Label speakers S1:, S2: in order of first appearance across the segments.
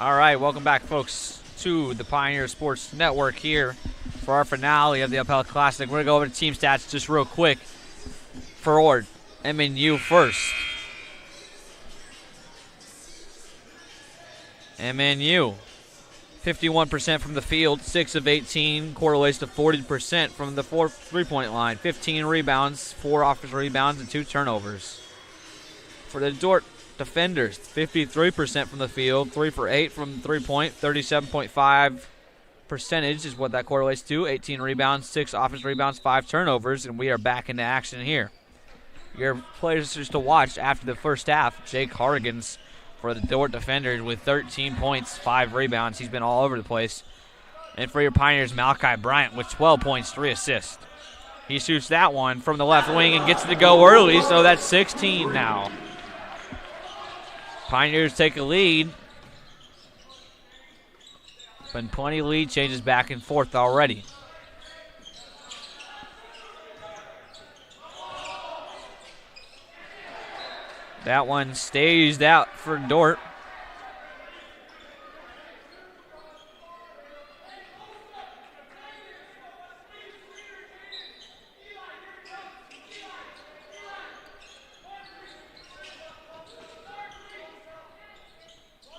S1: All right, welcome back, folks, to the Pioneer Sports Network here for our finale of the Upheld Classic. We're going to go over to team stats just real quick. For MNU first. MNU, 51% from the field, 6 of 18, correlates to 40% from the three-point line, 15 rebounds, 4 offensive rebounds, and 2 turnovers. For the Dordt defenders, 53% from the field, 3 for 8 from three-point, 37.5 percentage is what that correlates to, 18 rebounds, 6 offensive rebounds, 5 turnovers, and we are back into action here. Your players just to watch after the first half, Jake Hargans for the Dordt defenders with 13 points, 5 rebounds. He's been all over the place. And for your Pioneers, Malachi Bryant with 12 points, 3 assists. He shoots that one from the left wing and gets it to go early, so that's 16 now. Pioneers take a lead. Been plenty of lead changes back and forth already. That one stays out for Dordt.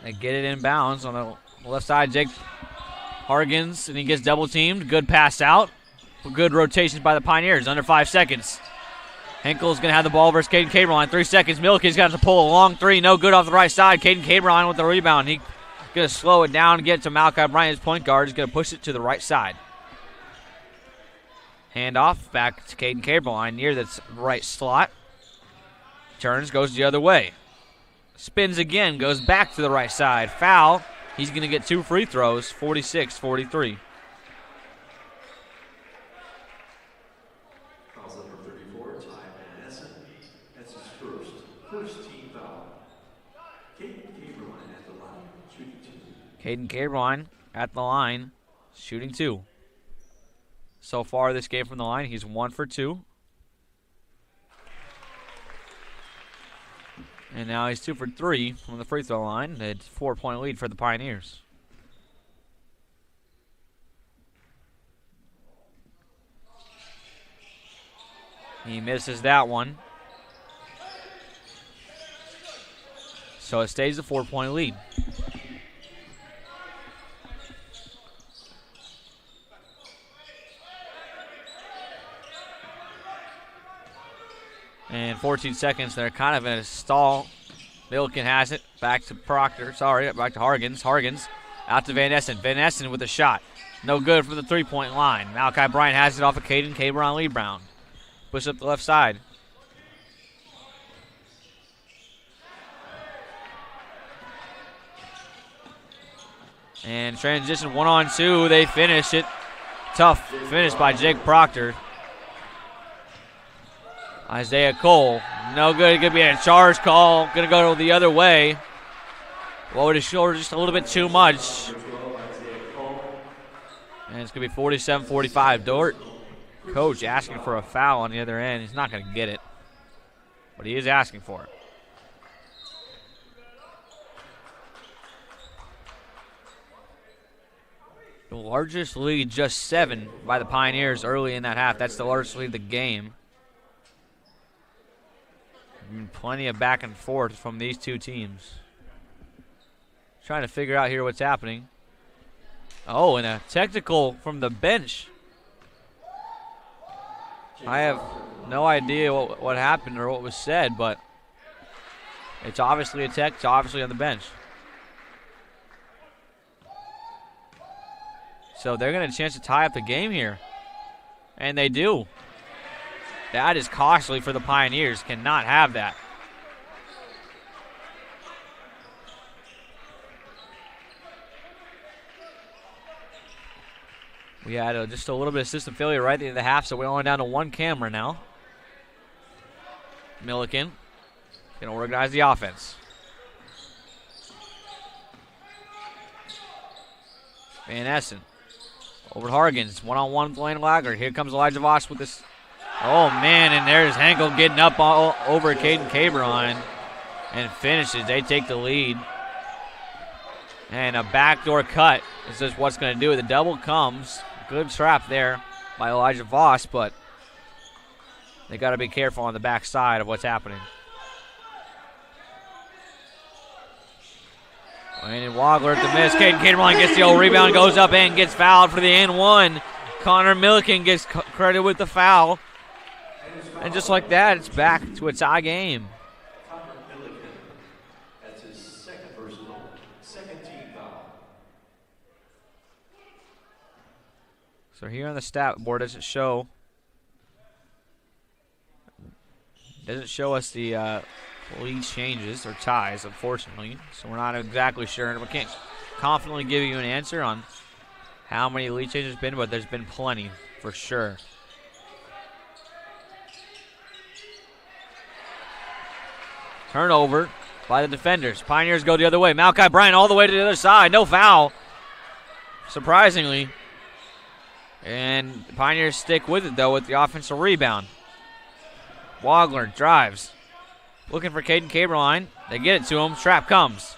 S1: They get it in bounds on the left side. Jake Hargans, and he gets double teamed. Good pass out. Good rotations by the Pioneers. Under 5 seconds. Henkel's going to have the ball versus Caden Caberline. 3 seconds. Milliken's got to pull a long three. No good off the right side. Caden Caberline with the rebound. He's going to slow it down and get to Malachi Bryant, his point guard. He's going to push it to the right side. Hand off back to Caden Caberline near the right slot. Turns, goes the other way. Spins again, goes back to the right side. Foul. He's going to get 2 free throws, 46-43.
S2: Fouls number 34, Ty Van Essen. That's his first team foul. Caden Caberline at the line, shooting 2.
S1: Caden Caberline at the line, shooting 2. So far this game from the line, he's 1 for 2. And now he's 2 for 3 from the free throw line. It's a 4-point lead for the Pioneers. He misses that one. So it stays a 4-point lead. And 14 seconds, they're kind of in a stall. Milliken has it. Back to Proctor. Back to Hargans. Hargans out to Van Essen. Van Essen with a shot. No good from the three-point line. Malachi Bryant has it off of Caden Caberline Lee Brown. Push up the left side. And transition 1-on-2. They finish it. Tough finish by Jake Proctor. Isaiah Cole, no good. Going to be a charge call. Going to go the other way. Lowered his shoulder just a little bit too much. And it's going to be 47-45. Dordt coach asking for a foul on the other end. He's not going to get it, but he is asking for it. The largest lead, just 7 by the Pioneers early in that half. That's the largest lead of the game. Plenty of back and forth from these two teams. Trying to figure out here what's happening. Oh, and a technical from the bench. I have no idea what happened or what was said, but it's obviously a tech. It's obviously on the bench. So they're going to have a chance to tie up the game here. And they do. That is costly for the Pioneers. Cannot have that. We had just a little bit of system failure right at the end of the half, so we're only down to 1 camera now. Milliken going to organize the offense. Van Essen over to Hargans. 1-on-1 with Lane Lager. Here comes Elijah Voss with this. Oh, man, and there's Henkel getting up all over Caden Caberline and finishes. They take the lead. And a backdoor cut is just what's going to do it. The double comes. Good trap there by Elijah Voss, but they got to be careful on the backside of what's happening. Landon Wagler at the miss. Caden Caterline gets the old rebound, goes up and gets fouled for the and one. Connor Milliken gets credit with the foul. And just like that, it's back to a tie game.
S2: Connor Milliken, that's his second personal, second team foul.
S1: So here on the stat board, doesn't show us the lead changes or ties, unfortunately. So we're not exactly sure, and we can't confidently give you an answer on how many lead changes have been, but there's been plenty for sure. Turnover by the defenders. Pioneers go the other way. Malachi Bryant all the way to the other side. No foul, surprisingly. And the Pioneers stick with it, though, with the offensive rebound. Wagler drives. Looking for Caden Caberline. They get it to him. Trap comes.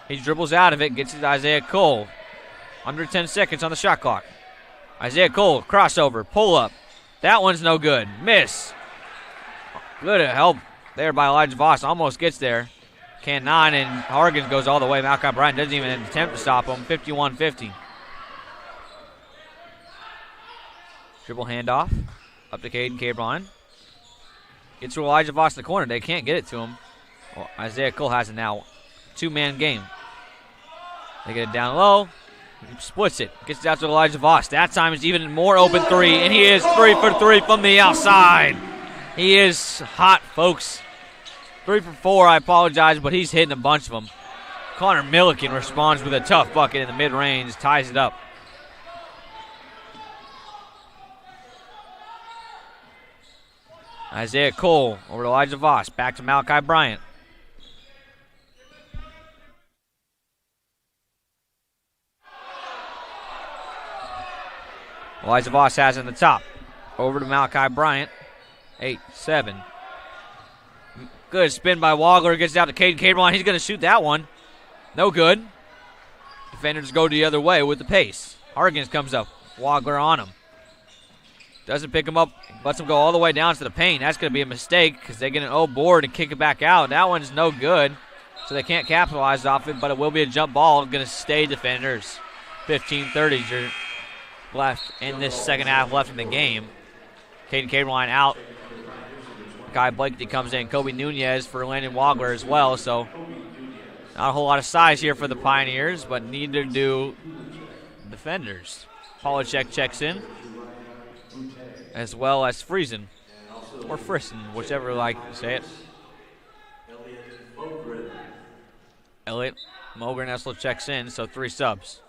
S1: He dribbles out of it. Gets it to Isaiah Cole. Under 10 seconds on the shot clock. Isaiah Cole, crossover, pull up. That one's no good. Miss. Good help there by Elijah Voss. Almost gets there. Cannot, and Hargan goes all the way. Malachi Bryant doesn't even attempt to stop him. 51-50. Dribble handoff. Up to Caden Caberline. Gets to Elijah Voss in the corner. They can't get it to him. Well, Isaiah Cole has it now. Two-man game. They get it down low. He splits it. Gets it out to Elijah Voss. That time is even more open three, and he is 3 for 3 from the outside. He is hot, folks. 3 for 4, I apologize, but he's hitting a bunch of them. Connor Milliken responds with a tough bucket in the mid-range, ties it up. Isaiah Cole over to Elijah Voss. Back to Malachi Bryant. Elijah Voss has it in the top. Over to Malachi Bryant. 8-7. Good spin by Wagler. Gets it out to Caden Caberline. He's going to shoot that one. No good. Defenders go the other way with the pace. Hargans comes up. Wagler on him. Doesn't pick him up. Lets him go all the way down to the paint. That's going to be a mistake because they get an O board and kick it back out. That one's no good, so they can't capitalize off it, but it will be a jump ball. Going to stay defenders. 15:30 left in this second half left in the game. Caden Caberline out. Guy Blakely comes in. Kobe Nunez for Landon Wagler as well, so not a whole lot of size here for the Pioneers, but neither do defenders. Polachek checks in, as well as Friesen, or Fristen, whichever you like to say it. Elliot Mogren also checks in, so 3 subs.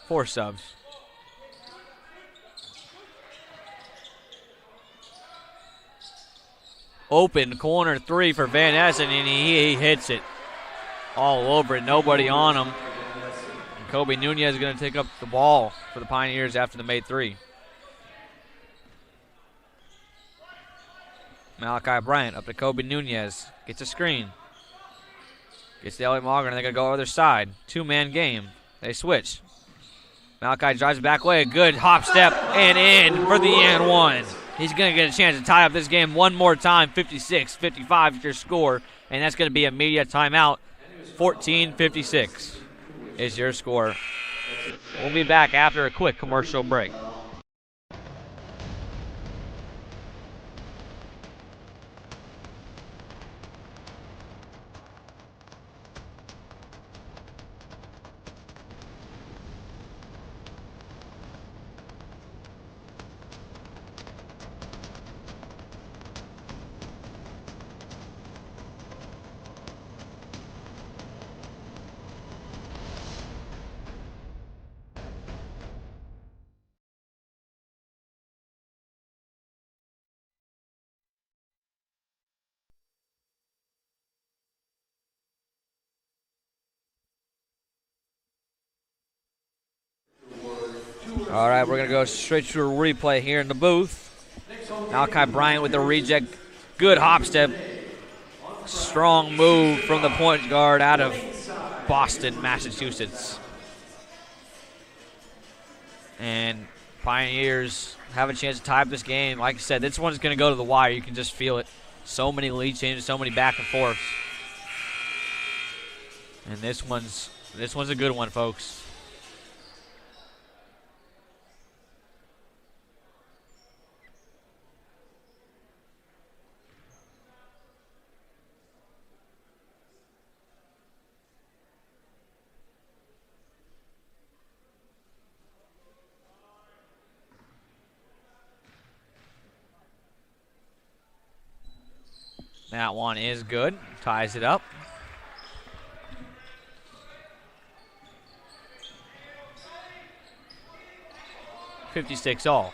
S1: 4 subs. Open corner 3 for Van Essen, and he hits it all over it. Nobody on him. And Kobe Nunez is going to take up the ball for the Pioneers after the made 3. Malachi Bryant up to Kobe Nunez. Gets a screen. Gets the Elliot Mogren, and they're going to go other side. 2-man game. They switch. Malachi drives back way. A good hop step and in for the and one. He's going to get a chance to tie up this game one more time. 56-55 is your score, and that's going to be a media timeout. 14-56 is your score. We'll be back after a quick commercial break. All right, we're going to go straight to a replay here in the booth. Malachi Bryant with the reject. Good hop step. Strong move from the point guard out of Boston, Massachusetts. And Pioneers have a chance to tie up this game. Like I said, this one's going to go to the wire. You can just feel it. So many lead changes, so many back and forths. And this one's a good one, folks. That one is good. Ties it up. .56 all.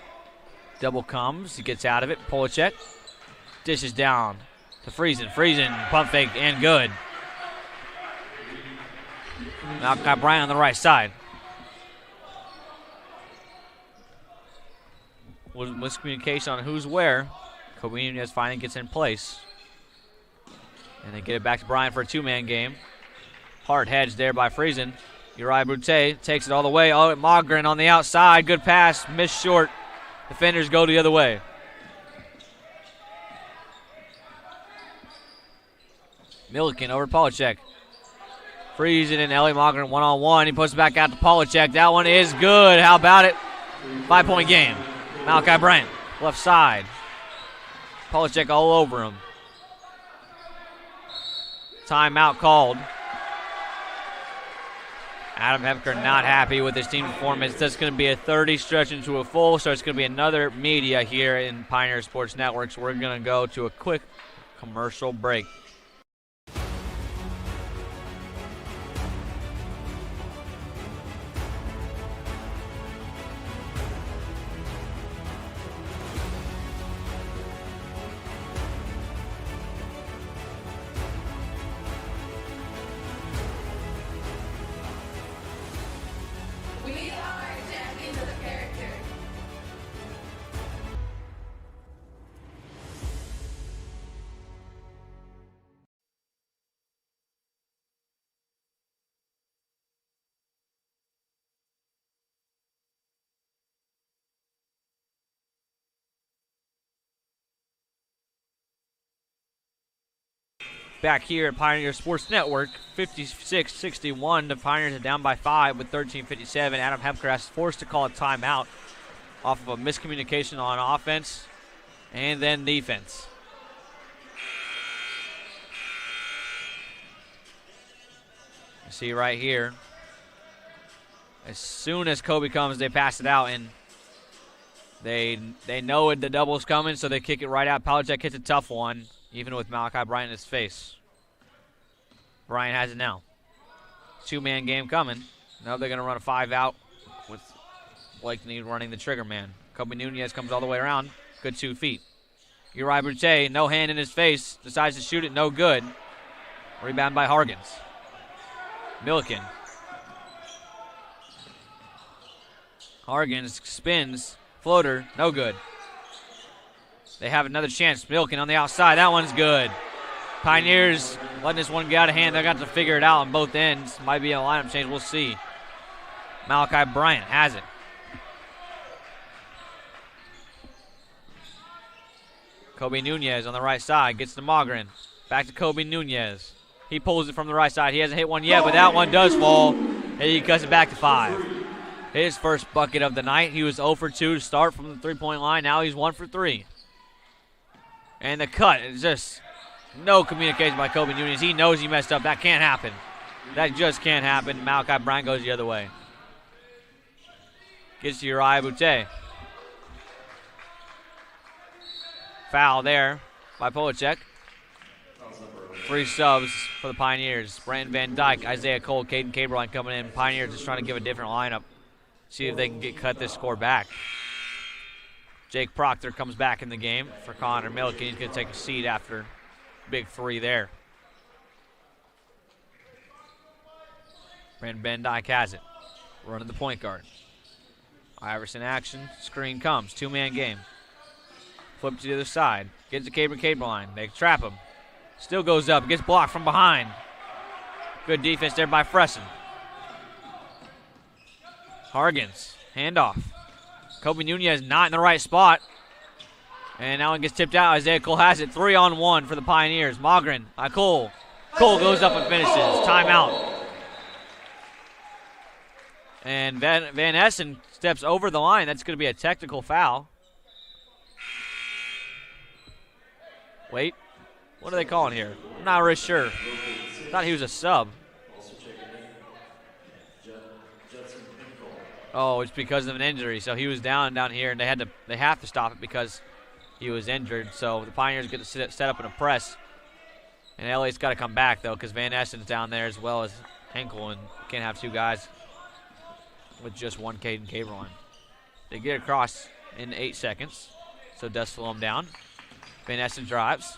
S1: Double comes. He gets out of it. Polachek dishes down to Friesen. Friesen, pump fake, and good. Malachi Bryant on the right side. Miscommunication on who's where. Kobe Nunez finally gets in place. And they get it back to Bryant for a two-man game. Hard hedge there by Friesen. Uriah Boutte takes it all the way. Oh, Mogren on the outside. Good pass. Missed short. Defenders go the other way. Milliken over to Polachek. Friesen and Ellie Mogren one-on-one. He puts it back out to Polachek. That one is good. How about it? 5-point game. Malachi Bryant, left side. Polachek all over him. Timeout called. Adam Hepker not happy with his team performance. That's going to be a 30 stretch into a full, so it's going to be another media here in Pioneer Sports Network. So we're going to go to a quick commercial break. Back here at Pioneer Sports Network, 56-61. The Pioneers are down by 5 with 13:57. Adam Hepker is forced to call a timeout off of a miscommunication on offense and then defense. You see right here, as soon as Kobe comes, they pass it out, and they know the double's coming, so they kick it right out. Polachek hits a tough one, even with Malachi Bryant in his face. Bryant has it now. Two-man game coming. Now they're going to run a 5-out with Blakeney running the trigger man. Kobe Nunez comes all the way around. Good 2 feet. Uriah Boutte, no hand in his face. Decides to shoot it, no good. Rebound by Hargens. Milliken. Hargens spins. Floater, no good. They have another chance. Milliken on the outside. That one's good. Pioneers letting this one get out of hand. They got to figure it out on both ends. Might be a lineup change. We'll see. Malachi Bryant has it. Kobe Nunez on the right side. Gets to Mogren. Back to Kobe Nunez. He pulls it from the right side. He hasn't hit one yet, but that one does fall. And he cuts it back to 5. His first bucket of the night. He was 0 for 2 to start from the three-point line. Now he's 1 for 3. And the cut is just no communication by Kobe Nunez. He knows he messed up. That can't happen. That just can't happen. Malachi Bryant goes the other way. Gets to Uriah Boutte. Foul there by Polachek. 3 subs for the Pioneers. Brandon Van Dyke, Isaiah Cole, Caden Caberline coming in. Pioneers just trying to give a different lineup. See if they can cut this score back. Jake Proctor comes back in the game for Connor Milliken. He's going to take a seat after big 3 there. Brandon Van Dyke has it. Running the point guard. Iverson action. Screen comes. 2-man game. Flip to the other side. Gets to Caberline. They trap him. Still goes up. Gets blocked from behind. Good defense there by Fresson. Hargens. Handoff. Kobe Nunez not in the right spot. And now it gets tipped out. Isaiah Cole has it. 3-on-1 for the Pioneers. Magrin by Cole. Cole goes up and finishes. Timeout. And Van Essen steps over the line. That's going to be a technical foul. Wait. What are they calling here? I'm not really sure. Thought he was a sub. Oh, it's because of an injury. So he was down here, and they have to stop it because he was injured. So the Pioneers get to set up in a press. And LA's got to come back, though, because Van Essen's down there as well as Henkel, and can't have two guys with just one Caden Caberline. They get across in 8 seconds, so it does slow them down. Van Essen drives.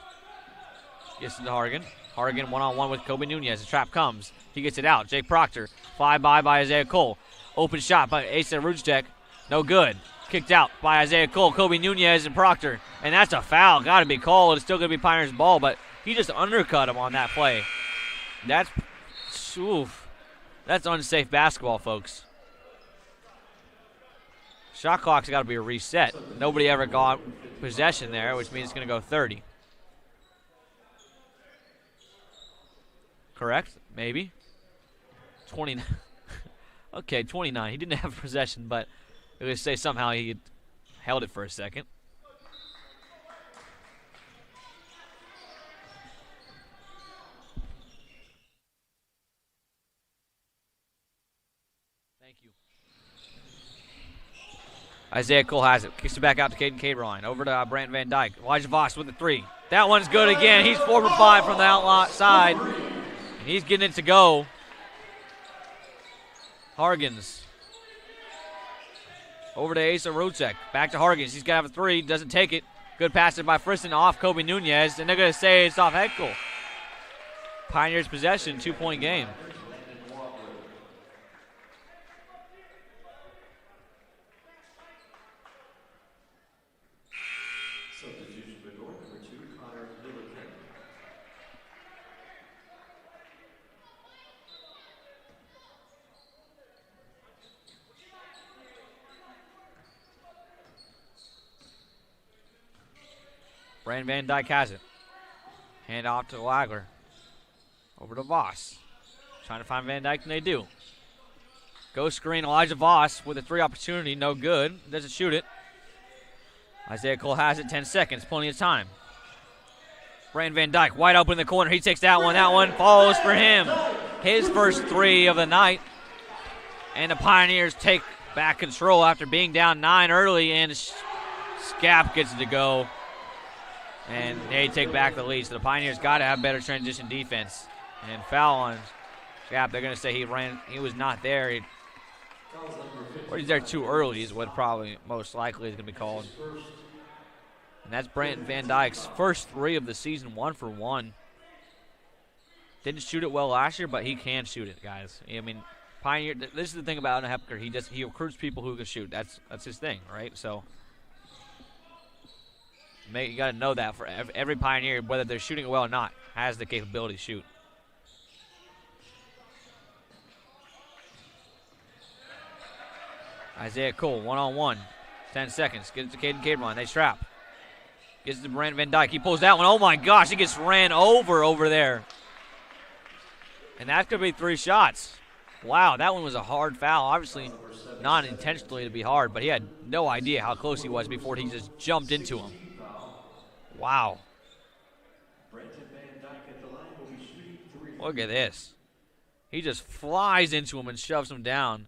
S1: Gets into Hargan. Hargan one-on-one with Kobe Nunez. The trap comes. He gets it out. Jake Proctor. Fly by Isaiah Cole. Open shot by Asa Rudsteck. No good. Kicked out by Isaiah Cole. Kobe Nunez and Proctor. And that's a foul. Got to be called. It's still going to be Pioneers' ball, but he just undercut him on that play. That's unsafe basketball, folks. Shot clock's got to be a reset. Nobody ever got possession there, which means it's going to go 30. Correct? Maybe. 29. Okay, 29. He didn't have possession, but it would say somehow he held it for a second. Thank you. Isaiah Cole has it. Kicks it back out to Caden Caberline. Over to Brant Van Dyke. Elijah Voss with the three. That one's good again. He's 4 for 5 from the outside. He's getting it to go. Hargens. Over to Asa Rucek. Back to Hargens. He's got to have a three. Doesn't take it. Good pass by Friston off Kobe Nunez. And they're going to say it's off Henkel. Pioneers possession, 2-point game.
S2: Substitution for Dordt, number 2, Connor Milliken.
S1: Brandon Van Dyke has it. Hand off to Wagler. Over to Voss. Trying to find Van Dyke, and they do. Go screen Elijah Voss with a three opportunity. No good. Doesn't shoot it. Isaiah Cole has it. 10 seconds. Plenty of time. Brandon Van Dyke wide open in the corner. He takes that one. That one falls for him. His first three of the night. And the Pioneers take back control after being down 9 early, and Scap gets it to go. And they take back the lead. So the Pioneers got to have better transition defense. And foul on Scap. They're going to say he was not there. Or he's there too early is what probably most likely is going to be called. And that's Brandon Van Dyke's first three of the season, 1 for 1. Didn't shoot it well last year, but he can shoot it, guys. I mean, Pioneer. This is the thing about Adam Hepker. He recruits people who can shoot. That's his thing, right? So you got to know that for every Pioneer, whether they're shooting it well or not, has the capability to shoot. Isaiah Cole, 1-on-1. 10 seconds. Gets it to Caden Caberline. They trap. Gets it to Brandon Van Dyke. He pulls that one. Oh, my gosh. He gets ran over there. And that's going to be 3 shots. Wow, that one was a hard foul. Obviously not intentionally to be hard, but he had no idea how close he was before he just jumped into him. Wow. Look at this. He just flies into him and shoves him down.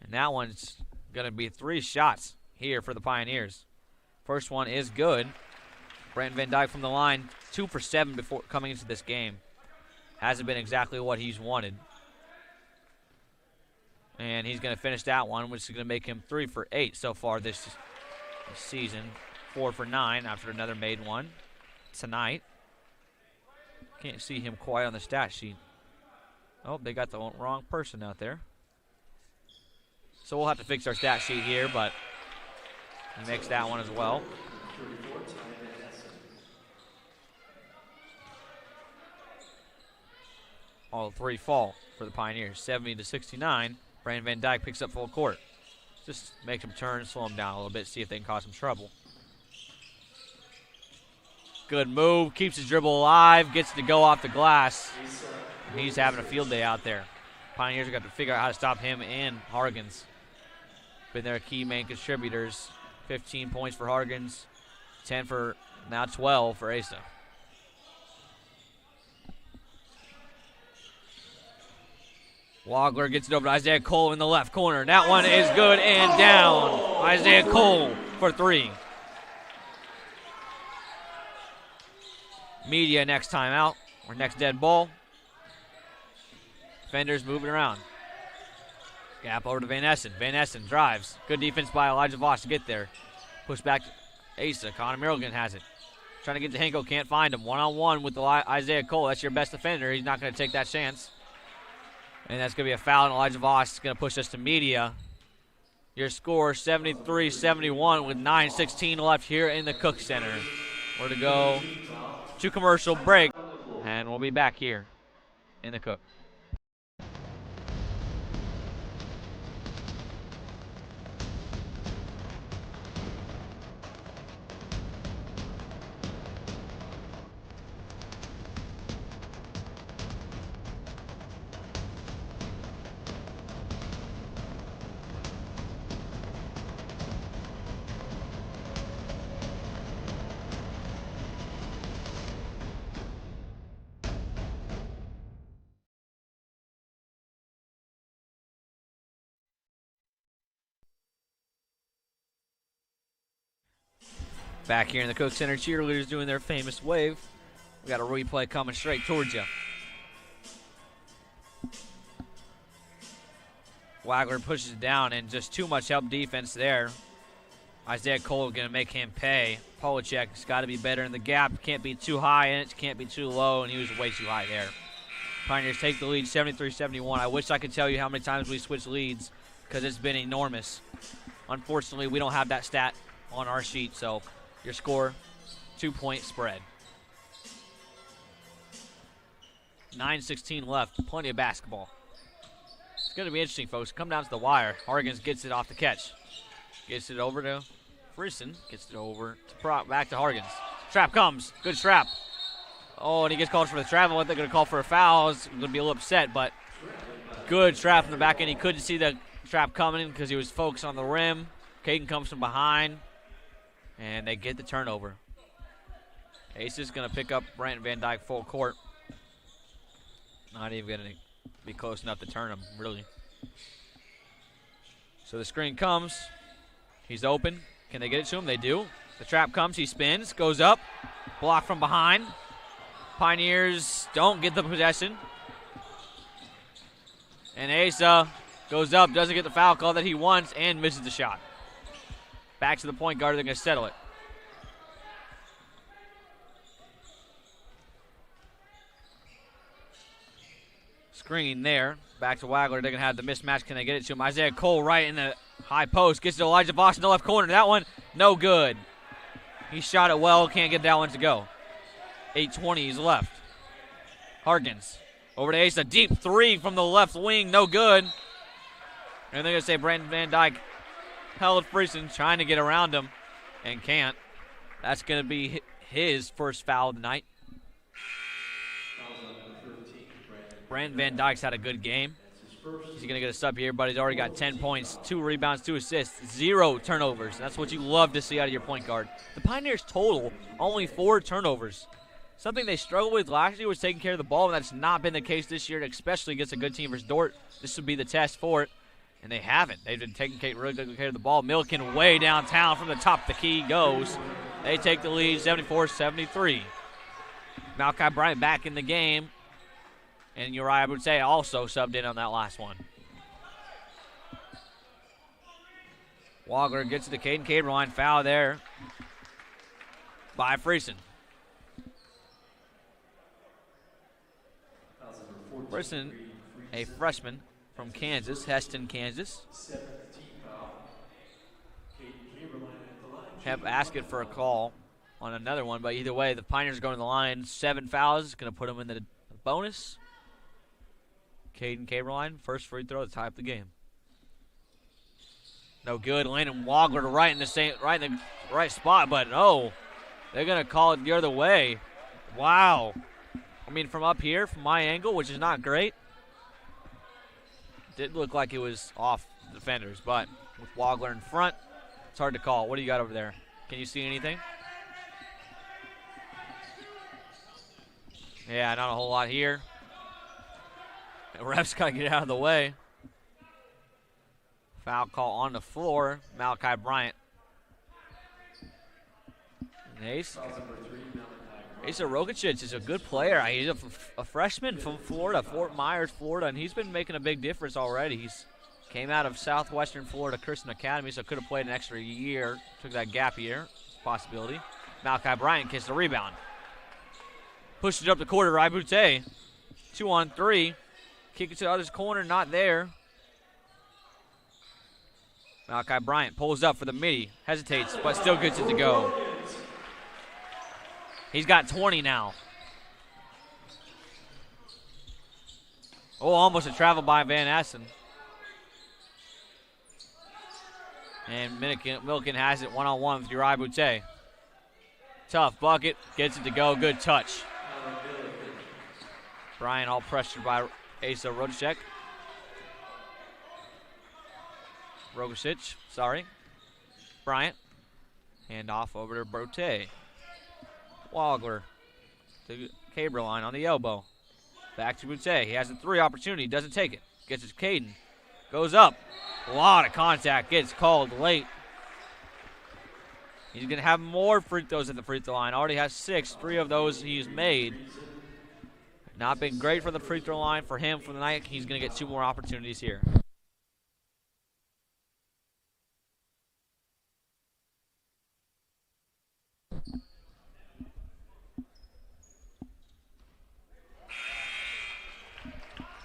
S1: And that one's going to be 3 shots here for the Pioneers. First one is good. Brandon Van Dyke from the line, 2 for 7 before coming into this game. Hasn't been exactly what he's wanted. And he's going to finish that one, which is going to make him 3 for 8 so far this season. 4 for 9 after another made one tonight. Can't see him quite on the stat sheet. Oh, they got the wrong person out there. So we'll have to fix our stat sheet here, but he makes that one as well. All three fall for the Pioneers. 70-69. Brandon Van Dyke picks up full court. Just make him turn, slow him down a little bit, see if they can cause him trouble. Good move, keeps his dribble alive, gets to go off the glass. He's having a field day out there. Pioneers have got to figure out how to stop him and Hargens. Been their key main contributors. 15 points for Hargens, 10 for, now 12 for Asa. Wagler gets it over to Isaiah Cole in the left corner. That one is good and down. Isaiah Cole for three. Media next time out, or next dead ball. Defenders moving around. Gap over to Van Essen. Van Essen drives. Good defense by Elijah Voss to get there. Push back to Asa. Connor Milligan has it. Trying to get to Henko, can't find him. One-on-one with Isaiah Cole. That's your best defender. He's not going to take that chance. And that's going to be a foul, and Elijah Voss is going to push us to media. Your score, 73-71 with 9:16 left here in the Cook Center. We're to go to commercial break, and we'll be back here in the Cook. Back here in the Cook Center, cheerleaders doing their famous wave. We got a replay coming straight towards you. Wagler pushes it down, and just too much help defense there. Isaiah Cole going to make him pay. Polachek's got to be better in the gap. Can't be too high in it, can't be too low, and he was way too high there. Pioneers take the lead 73-71. I wish I could tell you how many times we switched leads because it's been enormous. Unfortunately, we don't have that stat on our sheet, so your score, 2-point spread. 9:16 left, plenty of basketball. It's going to be interesting, folks. Come down to the wire. Hargens gets it off the catch. Gets it over to Friesen. Gets it over to back to Hargens. Trap comes. Good trap. Oh, and he gets called for the trap. I think they're going to call for a foul. He's going to be a little upset, but good trap from the back end. He couldn't see the trap coming because he was focused on the rim. Caden comes from behind, and they get the turnover. Ace is going to pick up Brandon Van Dyke full court. Not even going to be close enough to turn him, really. So the screen comes. He's open. Can they get it to him? They do. The trap comes. He spins. Goes up. Block from behind. Pioneers don't get the possession. And Asa goes up. Doesn't get the foul call that he wants and misses the shot. Back to the point guard. They're going to settle it. Screen there. Back to Wagler. They're going to have the mismatch. Can they get it to him? Isaiah Cole right in the high post. Gets to Elijah Voss in the left corner. That one, no good. He shot it well. Can't get that one to go. 8:20 is left. Hargens over to Asa. Deep three from the left wing. No good. And they're going to say Brandon Van Dyke held Friesen, trying to get around him and can't. That's going to be his first foul of the night. Brandon Van Dyke's had a good game. He's going to get a sub here, but he's already got 10 points, 2 rebounds, 2 assists, 0 turnovers. That's what you love to see out of your point guard. The Pioneers total only 4 turnovers. Something they struggled with last year was taking care of the ball, and that's not been the case this year, especially against a good team versus Dordt. This would be the test for it, and they haven't. They've been taking really good care of the ball. Milliken way downtown from the top of the key goes. They take the lead 74-73. Malachi Bryant back in the game. And Uriah, I would say, also subbed in on that last one. Wagler gets to the Caden Caberline. Foul there by Friesen. Friesen, a freshman from Kansas, Heston, Kansas. Kept asking for a call on another one, but either way, the Pioneers are going to the line. 7 fouls, going to put them in the bonus. Caden Caberline, first free throw to tie up the game. No good. Landon Wagler right in the right spot, but no, they're gonna call it the other way. Wow. I mean, from up here, from my angle, which is not great, did look like it was off the defenders, but with Wagler in front, it's hard to call. What do you got over there? Can you see anything? Yeah, not a whole lot here. The ref's got to get out of the way. Foul call on the floor. Malachi Bryant. Asa Rogacic is a good player. He's a freshman from Florida, Fort Myers, Florida, and he's been making a big difference already. He's came out of Southwestern Florida Christian Academy, so could have played an extra year. Took that gap year. Possibility. Malachi Bryant gets the rebound. Pushes it up the court to Rai Boutte. 2-on-3. Kick it to the other's corner, not there. Malachi Bryant pulls up for the midi. Hesitates, but still gets it to go. He's got 20 now. Oh, almost a travel by Van Essen. And Milliken has it one-on-one with Uri Boutte. Tough bucket, gets it to go, good touch. Bryant all pressured by Asa Rogacic. Bryant. Hand off over to Boutte. Wagler to Caberline on the elbow. Back to Boutte. He has a three opportunity. Doesn't take it. Gets it to Caden. Goes up. A lot of contact. Gets called late. He's going to have more free throws at the free throw line. Already has 6. 3 of those he's made. Not been great for the free throw line for him for the night. He's going to get 2 more opportunities here.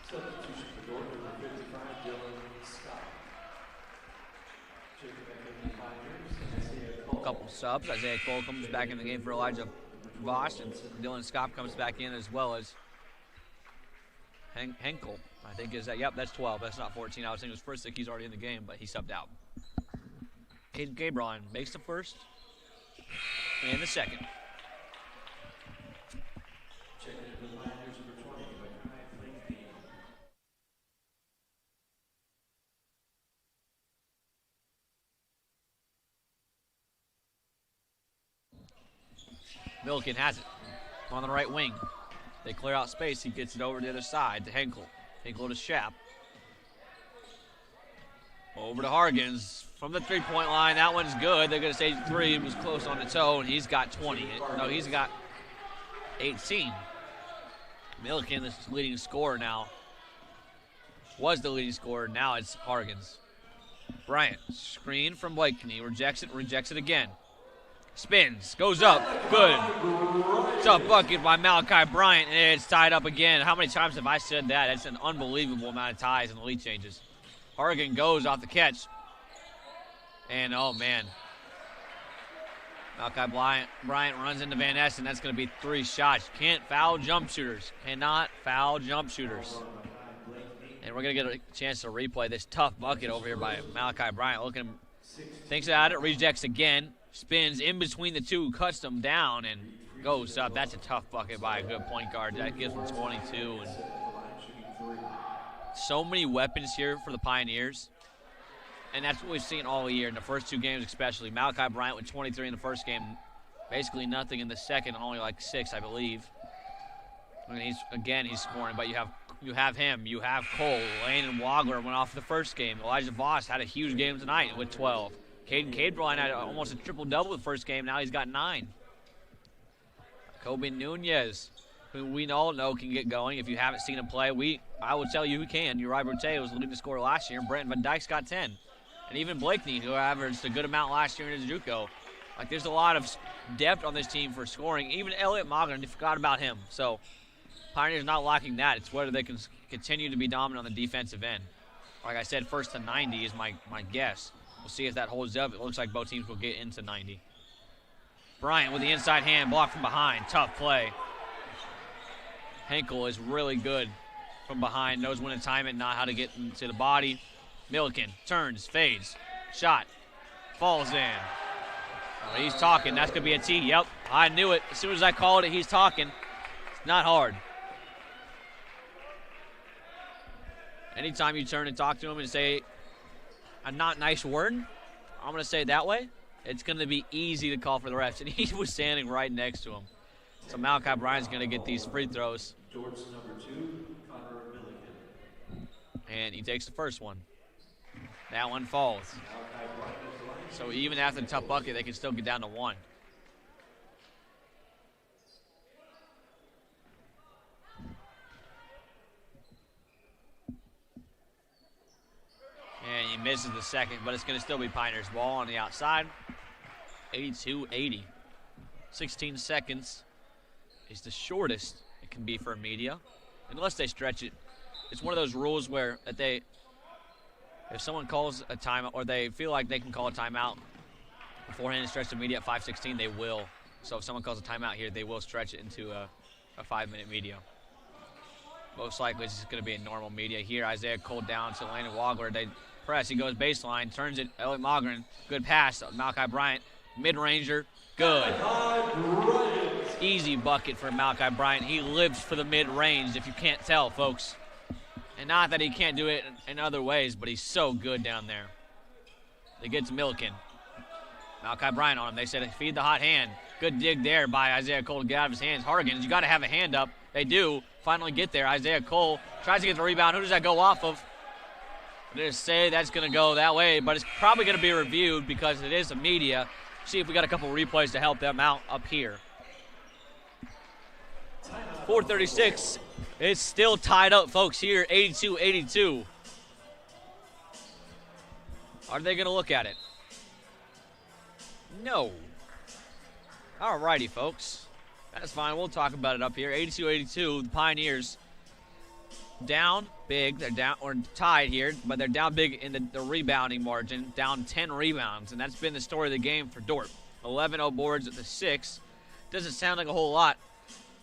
S2: Substitution for Dordt, number 55, Scott.
S1: A couple subs. Isaiah Cole comes back in the game for Elijah Voss, and Dylan Scott comes back in as well as Henkel. I think is that. Yep, that's 12. That's not 14. I was thinking it was first. I think he's already in the game, but he subbed out. Caden Caberline makes the first and the second. Milliken has it on the right wing. They clear out space. He gets it over to the other side to Henkel. Henkel to Schaap. Over to Hargens from the three-point line. That one's good. They're going to say 3. It was close on the toe, and he's got 20. No, he's got 18. Milliken, the leading scorer now. Was the leading scorer. Now it's Hargens. Bryant, screen from Blakeney. Rejects it again. Spins, goes up, good. Tough bucket by Malachi Bryant, and it's tied up again. How many times have I said that? That's an unbelievable amount of ties and lead changes. Hargan goes off the catch. And, oh, man. Malachi Bryant runs into Van Essen. That's going to be 3 shots. Can't foul jump shooters. Cannot foul jump shooters. And we're going to get a chance to replay this tough bucket over here by Malachi Bryant. Thinks about it, rejects again. Spins in between the two, cuts them down, and goes up. That's a tough bucket by a good point guard. That gives them 22. And so many weapons here for the Pioneers, and that's what we've seen all year in the first 2 games especially. Malachi Bryant with 23 in the first game, basically nothing in the second, only like 6, I believe. I mean, he's scoring, but you have him, you have Cole. Landon Wagler went off the first game. Elijah Voss had a huge game tonight with 12. Caden Caberline had almost a triple-double the first game. Now he's got 9. Kobe Nunez, who we all know can get going. If you haven't seen him play, I will tell you who can. Uri Boutte was the leading scorer last year, and Brenton Van Dyke's got 10. And even Blakeney, who averaged a good amount last year in his JUCO. Like, there's a lot of depth on this team for scoring. Even Elliot Mogren, they forgot about him. So, Pioneers not lacking that. It's whether they can continue to be dominant on the defensive end. Like I said, first to 90 is my guess. We'll see if that holds up. It looks like both teams will get into 90. Bryant with the inside hand, blocked from behind. Tough play. Henkel is really good from behind, knows when to time it, not how to get into the body. Milliken turns, fades, shot, falls in. Oh, he's talking. That's going to be a tee. Yep, I knew it. As soon as I called it, he's talking. It's not hard. Anytime you turn and talk to him and say a not nice word, I'm going to say it that way, it's going to be easy to call for the refs. And he was standing right next to him. So Malachi Bryant's going to get these free throws.
S2: Dordt's number 2, Connor Milliken.
S1: And he takes the first one. That one falls. So even after the tough bucket, they can still get down to 1. And he misses the second, but it's going to still be Pioneers' ball on the outside. 82-80. 16 seconds is the shortest it can be for media, unless they stretch it. It's one of those rules where if someone calls a timeout or they feel like they can call a timeout beforehand and stretch the media at 5:16, they will. So if someone calls a timeout here, they will stretch it into a 5-minute media. Most likely it's just going to be a normal media here. Isaiah Cole down to Landon Wagler. They press. He goes baseline, turns it. Elliot Mogren, good pass. Malachi Bryant, mid-ranger, good. Easy bucket for Malachi Bryant. He lives for the mid-range, if you can't tell, folks. And not that he can't do it in other ways, but he's so good down there. They get to Milliken. Malachi Bryant on him. They said feed the hot hand. Good dig there by Isaiah Cole to get out of his hands. Hargans, you got to have a hand up. They do finally get there. Isaiah Cole tries to get the rebound. Who does that go off of? They just say that's going to go that way, but it's probably going to be reviewed because it is a media. See if we got a couple replays to help them out up here. 4:36. It's still tied up, folks, here, 82-82. Are they going to look at it? No. All righty, folks. That's fine. We'll talk about it up here. 82-82, the Pioneers down big. They're down or tied here, but they're down big in the rebounding margin, down 10 rebounds, and that's been the story of the game for Dordt. 11-0 boards at the 6. Doesn't sound like a whole lot,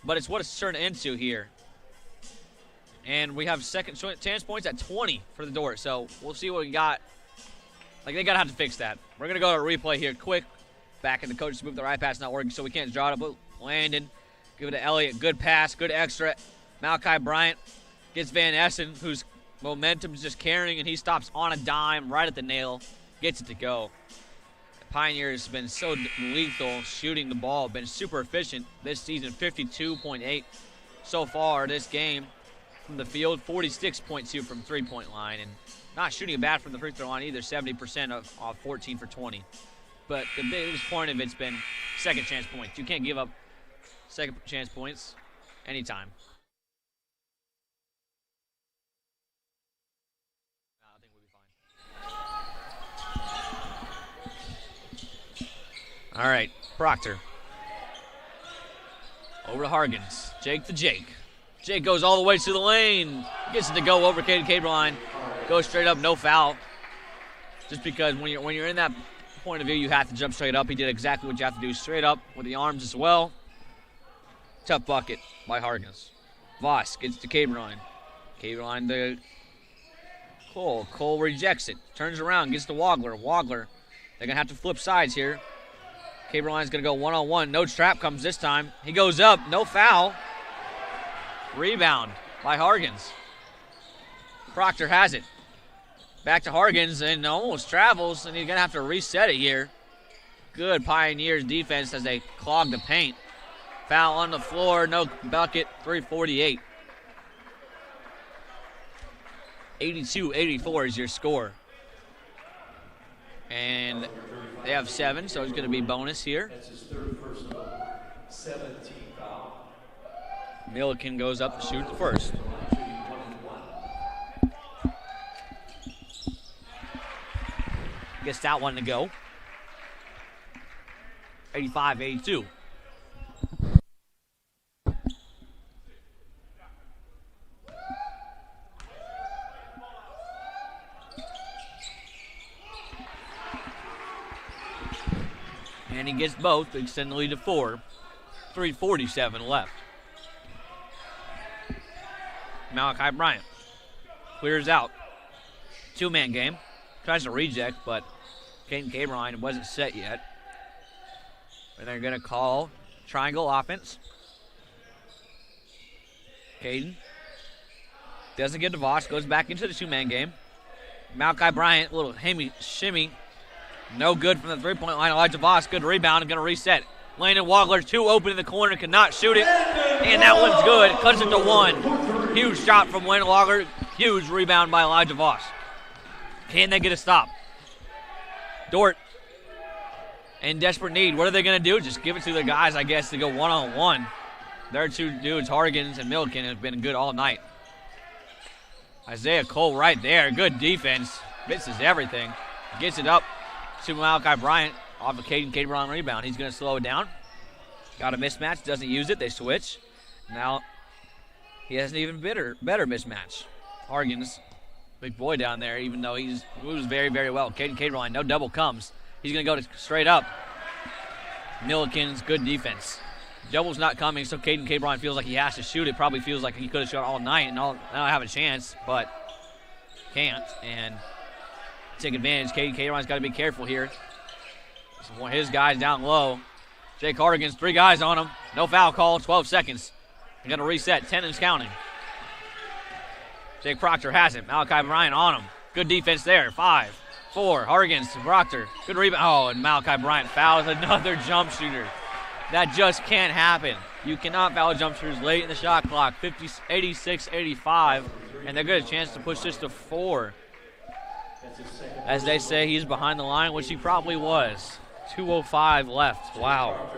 S1: but it's what it's turned into here. And we have second chance points at 20 for the Dordt, so we'll see what we got. Like, they got to have to fix that. We're going to go to a replay here quick. Back in the coach's booth, the right pass not working, so we can't draw it up. But Landon, give it to Elliott. Good pass, good extra. Malachi Bryant gets Van Essen, whose momentum's just carrying, and he stops on a dime right at the nail. Gets it to go. The Pioneers have been so lethal shooting the ball, been super efficient this season, 52.8 so far this game from the field, 46.2 from three-point line, and not shooting bad from the free throw line either, 70% off 14 for 20. But the biggest point of it's been second chance points. You can't give up second chance points anytime. I think we'll be fine. All right, Proctor. Over to Hargans. Jake to Jake. Jake goes all the way to the lane. Gets it to go over cable line. Goes straight up, no foul. Just because when you're in that point of view, you have to jump straight up. He did exactly what you have to do, straight up with the arms as well. Tough bucket by Hargans. Voss gets to Caberline. Caberline to Cole. Cole rejects it. Turns around, gets to Wagler. Wagler, they're going to have to flip sides here. Caberline's going to go one-on-one. No trap comes this time. He goes up, no foul. Rebound by Hargans. Proctor has it. Back to Hargans and almost travels, and he's going to have to reset it here. Good Pioneers defense as they clog the paint. Foul on the floor, no bucket, 3:48. 82-84 is your score. And they have 7, so it's going to be bonus here.
S2: That's his third personal, 17 foul.
S1: Milliken goes up to shoot the first. Gets that one to go. 85-82. And he gets both to extend the lead to 4. 3:47 left. Malachi Bryant clears out. Two-man game. Tries to reject, but Caden Caberline wasn't set yet. And they're going to call triangle offense. Caden doesn't get to Voss, goes back into the two-man game. Malachi Bryant, a little shimmy. No good from the three-point line. Elijah Voss, good rebound, and going to reset. Landon Wagler, two open in the corner, cannot shoot it. And that one's good. Cuts it to one. Huge shot from Landon Wagler. Huge rebound by Elijah Voss. Can they get a stop? Dordt in desperate need. What are they going to do? Just give it to their guys, I guess, to go one-on-one. Their two dudes, Hargans and Milliken, have been good all night. Isaiah Cole right there. Good defense. Misses everything. Gets it up to Malachi Bryant off of Caden Caberline rebound. He's going to slow it down. Got a mismatch. Doesn't use it. They switch. Now he has an even better mismatch. Hargans, big boy down there, even though he moves very, very well. Caden Caberline, no double comes. He's going to go straight up. Milliken's good defense. Double's not coming, so Caden Caberline feels like he has to shoot it. Probably feels like he could have shot all night and now have a chance, but can't. And take advantage. Caden Caberline's got to be careful here. One of his guys down low. Jake Hardigan's 3 guys on him. No foul call, 12 seconds. They're going to reset, 10 is counting. Jake Proctor has it. Malachi Bryant on him. Good defense there. 5, 4. Hardigan's to Proctor. Good rebound. Oh, and Malachi Bryant fouls another jump shooter. That just can't happen. You cannot foul jump shooters late in the shot clock. 86-85, and they've got a chance to push this to 4. As they say, he's behind the line, which he probably was. 2:05 left. Wow.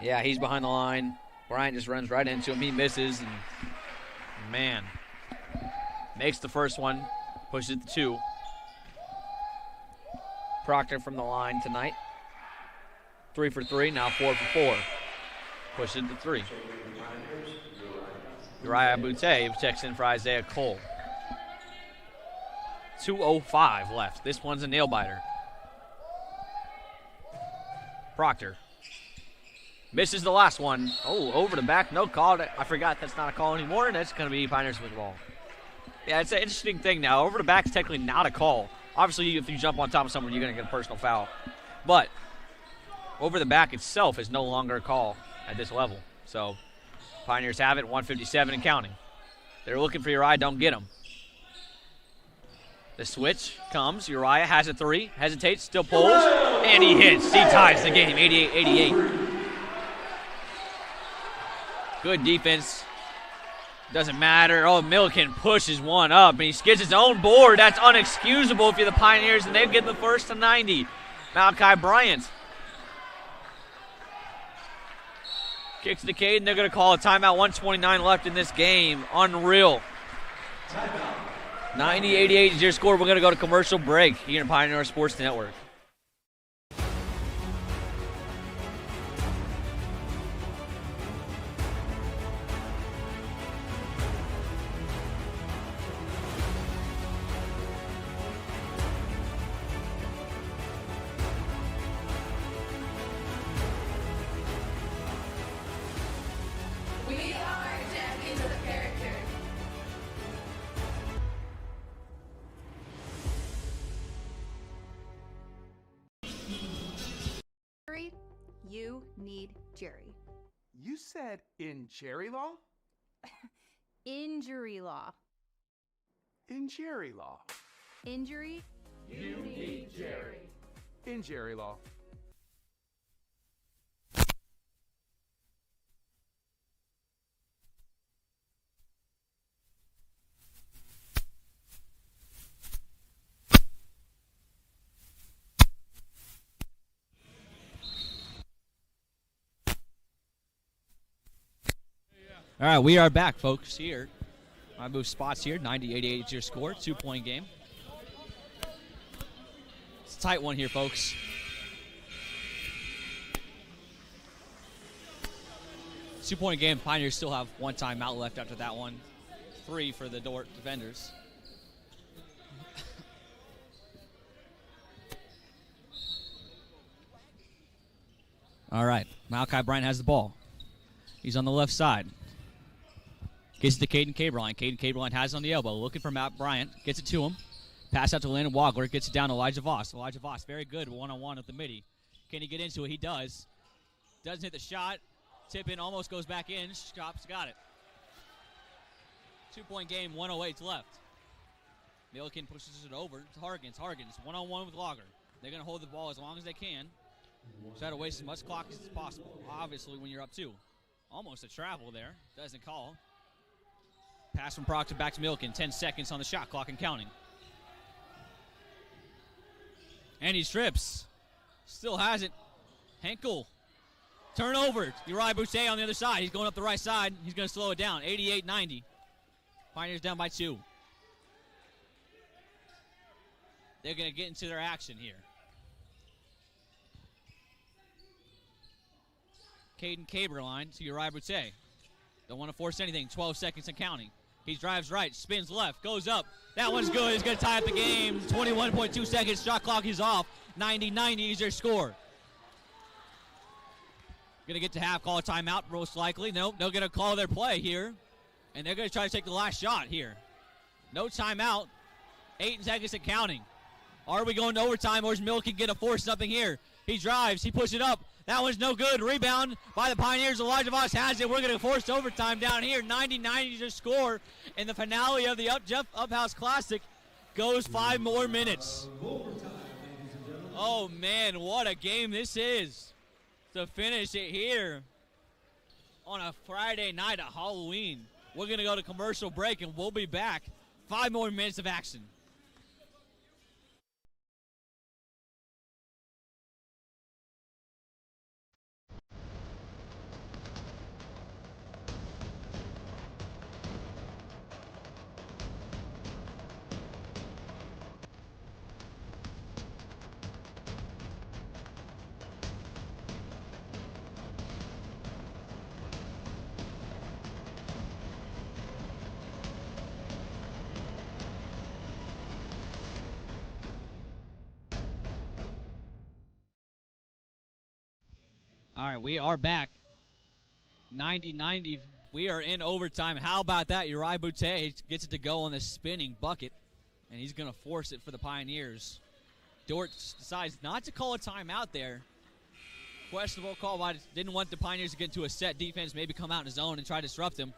S1: Yeah, he's behind the line. Bryant just runs right into him. He misses, and man, makes the first one, pushes it to 2. Proctor from the line tonight. 3 for 3, now 4 for 4. Pushes it to 3. Uriah Boutte checks in for Isaiah Cole. 2:05 left. This one's a nail-biter. Proctor misses the last one. Oh, over the back, no call. I forgot that's not a call anymore, and that's going to be Pioneers with the ball. Yeah, it's an interesting thing now. Over the back is technically not a call. Obviously, if you jump on top of someone, you're going to get a personal foul. But over the back itself is no longer a call at this level. So Pioneers have it, 157 and counting. They're looking for Uriah, don't get him. The switch comes. Uriah has a 3, hesitates, still pulls, and he hits. He ties the game, 88-88. Good defense. Doesn't matter. Oh, Milliken pushes one up, and he gets his own board. That's unexcusable if you're the Pioneers, and they get the first to 90. Malachi Bryant kicks to Caden. They're going to call a timeout. 1:29 left in this game. Unreal. 90-88 is your score. We're going to go to commercial break here in Pioneer Sports Network.
S3: You need Jerry.
S4: You said in Jerry law?
S3: Injury law.
S4: In Jerry law.
S3: Injury?
S4: You need Jerry. In Jerry law.
S1: All right, we are back, folks, here. I move spots here. 90-88 is your score. 2-point game. It's a tight one here, folks. Two-point game. Pioneers still have one timeout left after that one. 3 for the Dordt defenders. All right, Malachi Bryant has the ball. He's on the left side.
S5: Gets it to Caden Caberline. Caden Caberline has it on the elbow. Looking for Matt Bryant. Gets it to him. Pass out to Landon Wagler. Gets it down to Elijah Voss. Elijah Voss, very good one-on-one with the midi. Can he get into it? He does. Doesn't hit the shot. Tip in, almost goes back in. Shops got it. 2-point game, 1:08 left. Milliken pushes it over to Hargens. Hargens, one-on-one with Lager. They're going to hold the ball as long as they can. Try to waste as much clock as possible, obviously, when you're up 2. Almost a travel there. Doesn't call. Pass from Proctor back to Milliken. 10 seconds on the shot clock and counting. And he strips. Still has it. Henkel. Turnover. Uriah Boucher on the other side. He's going up the right side. He's going to slow it down. 88-90. Pioneers down by 2. They're going to get into their action here. Caden Caberline to Uriah Boucher. Don't want to force anything. 12 seconds and counting. He drives right, spins left, goes up. That one's good. He's going to tie up the game. 21.2 seconds. Shot clock is off. 90-90 is their score. Going to get to half, call a timeout, most likely. Nope, they're going to call their play here. And they're going to try to take the last shot here. No timeout. 8 seconds and counting. Are we going to overtime, or is Milliken going to force something here? He drives. He pushes it up. That one's no good. Rebound by the Pioneers. Elijah Voss has it. We're going to force overtime down here. 90-90 to score. And the finale of the Jeff Uphouse Classic goes 5 more minutes. Oh, man, what a game this is to finish it here on a Friday night of Halloween. We're going to go to commercial break, and we'll be back. 5 more minutes of action. All right, we are back. 90-90. We are in overtime. How about that? Uriah Boutte gets it to go on the spinning bucket, and he's going to force it for the Pioneers. Dordt decides not to call a timeout there. Questionable call. Didn't want the Pioneers to get into a set defense, maybe come out in his zone and try to disrupt him.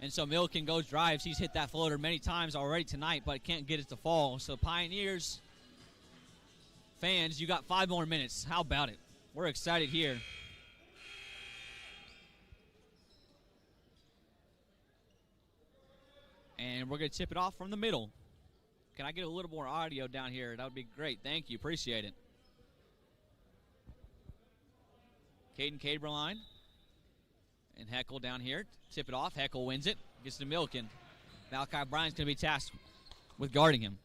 S5: And so Milliken goes drives. He's hit that floater many times already tonight, but can't get it to fall. So Pioneers fans, you got 5 more minutes. How about it? We're excited here. And we're going to tip it off from the middle. Can I get a little more audio down here? That would be great. Thank you. Appreciate it. Caden Caberline and Heckel down here. Tip it off. Heckel wins it. Gets to Milliken. Malachi Bryant's going to be tasked with guarding him.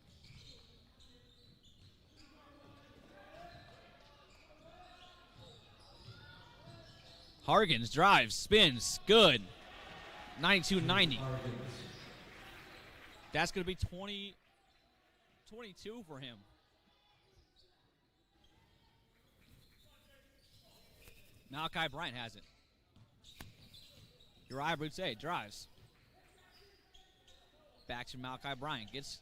S5: Hargens drives, spins, good. 92-90. That's going to be 22 for him. Malachi Bryant has it. Uriah Boutte drives. Back to Malachi Bryant. Gets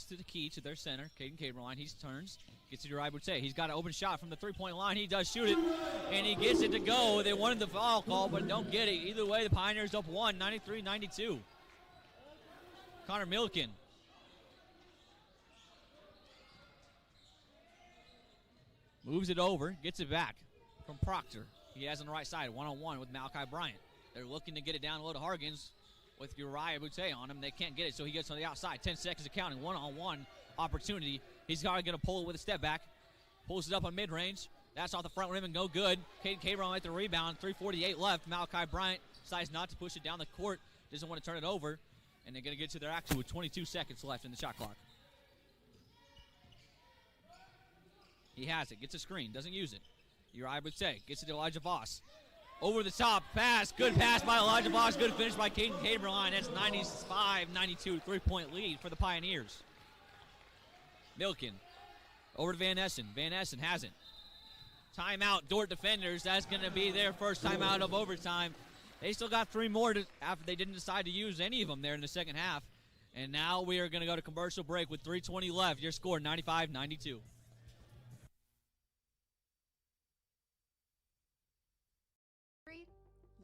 S5: to the key to their center, Caden Caberline. He turns, gets to Uriah Boutte. He's got an open shot from the three-point line. He does shoot it, and he gets it to go. They wanted the foul call, but don't get it. Either way, the Pioneers up 1, 93-92. Connor Milliken. Moves it over, gets it back from Proctor. He has on the right side, one-on-one with Malachi Bryant. They're looking to get it down low to Hargens with Uriah Boutte on him. They can't get it, so he gets on the outside. 10 seconds of counting, one-on-one opportunity. He's going to pull it with a step back. Pulls it up on mid-range. That's off the front rim and no good. Caden Caberline with the rebound, 3:48 left. Malachi Bryant decides not to push it down the court. Doesn't want to turn it over. And they're going to get to their action with 22 seconds left in the shot clock. He has it, gets a screen, doesn't use it. Uriah Boutte gets it to Elijah Voss. Over the top, pass, good pass by Elijah Voss, good finish by Caden Caberline. That's 95-92, 3-point lead for the Pioneers. Milliken, over to Van Essen. Van Essen has it. Timeout, Dordt defenders. That's going to be their first timeout of overtime. They still got 3 more after they didn't decide to use any of them there in the second half. And now we are going to go to commercial break with 3:20 left. Your score, 95-92.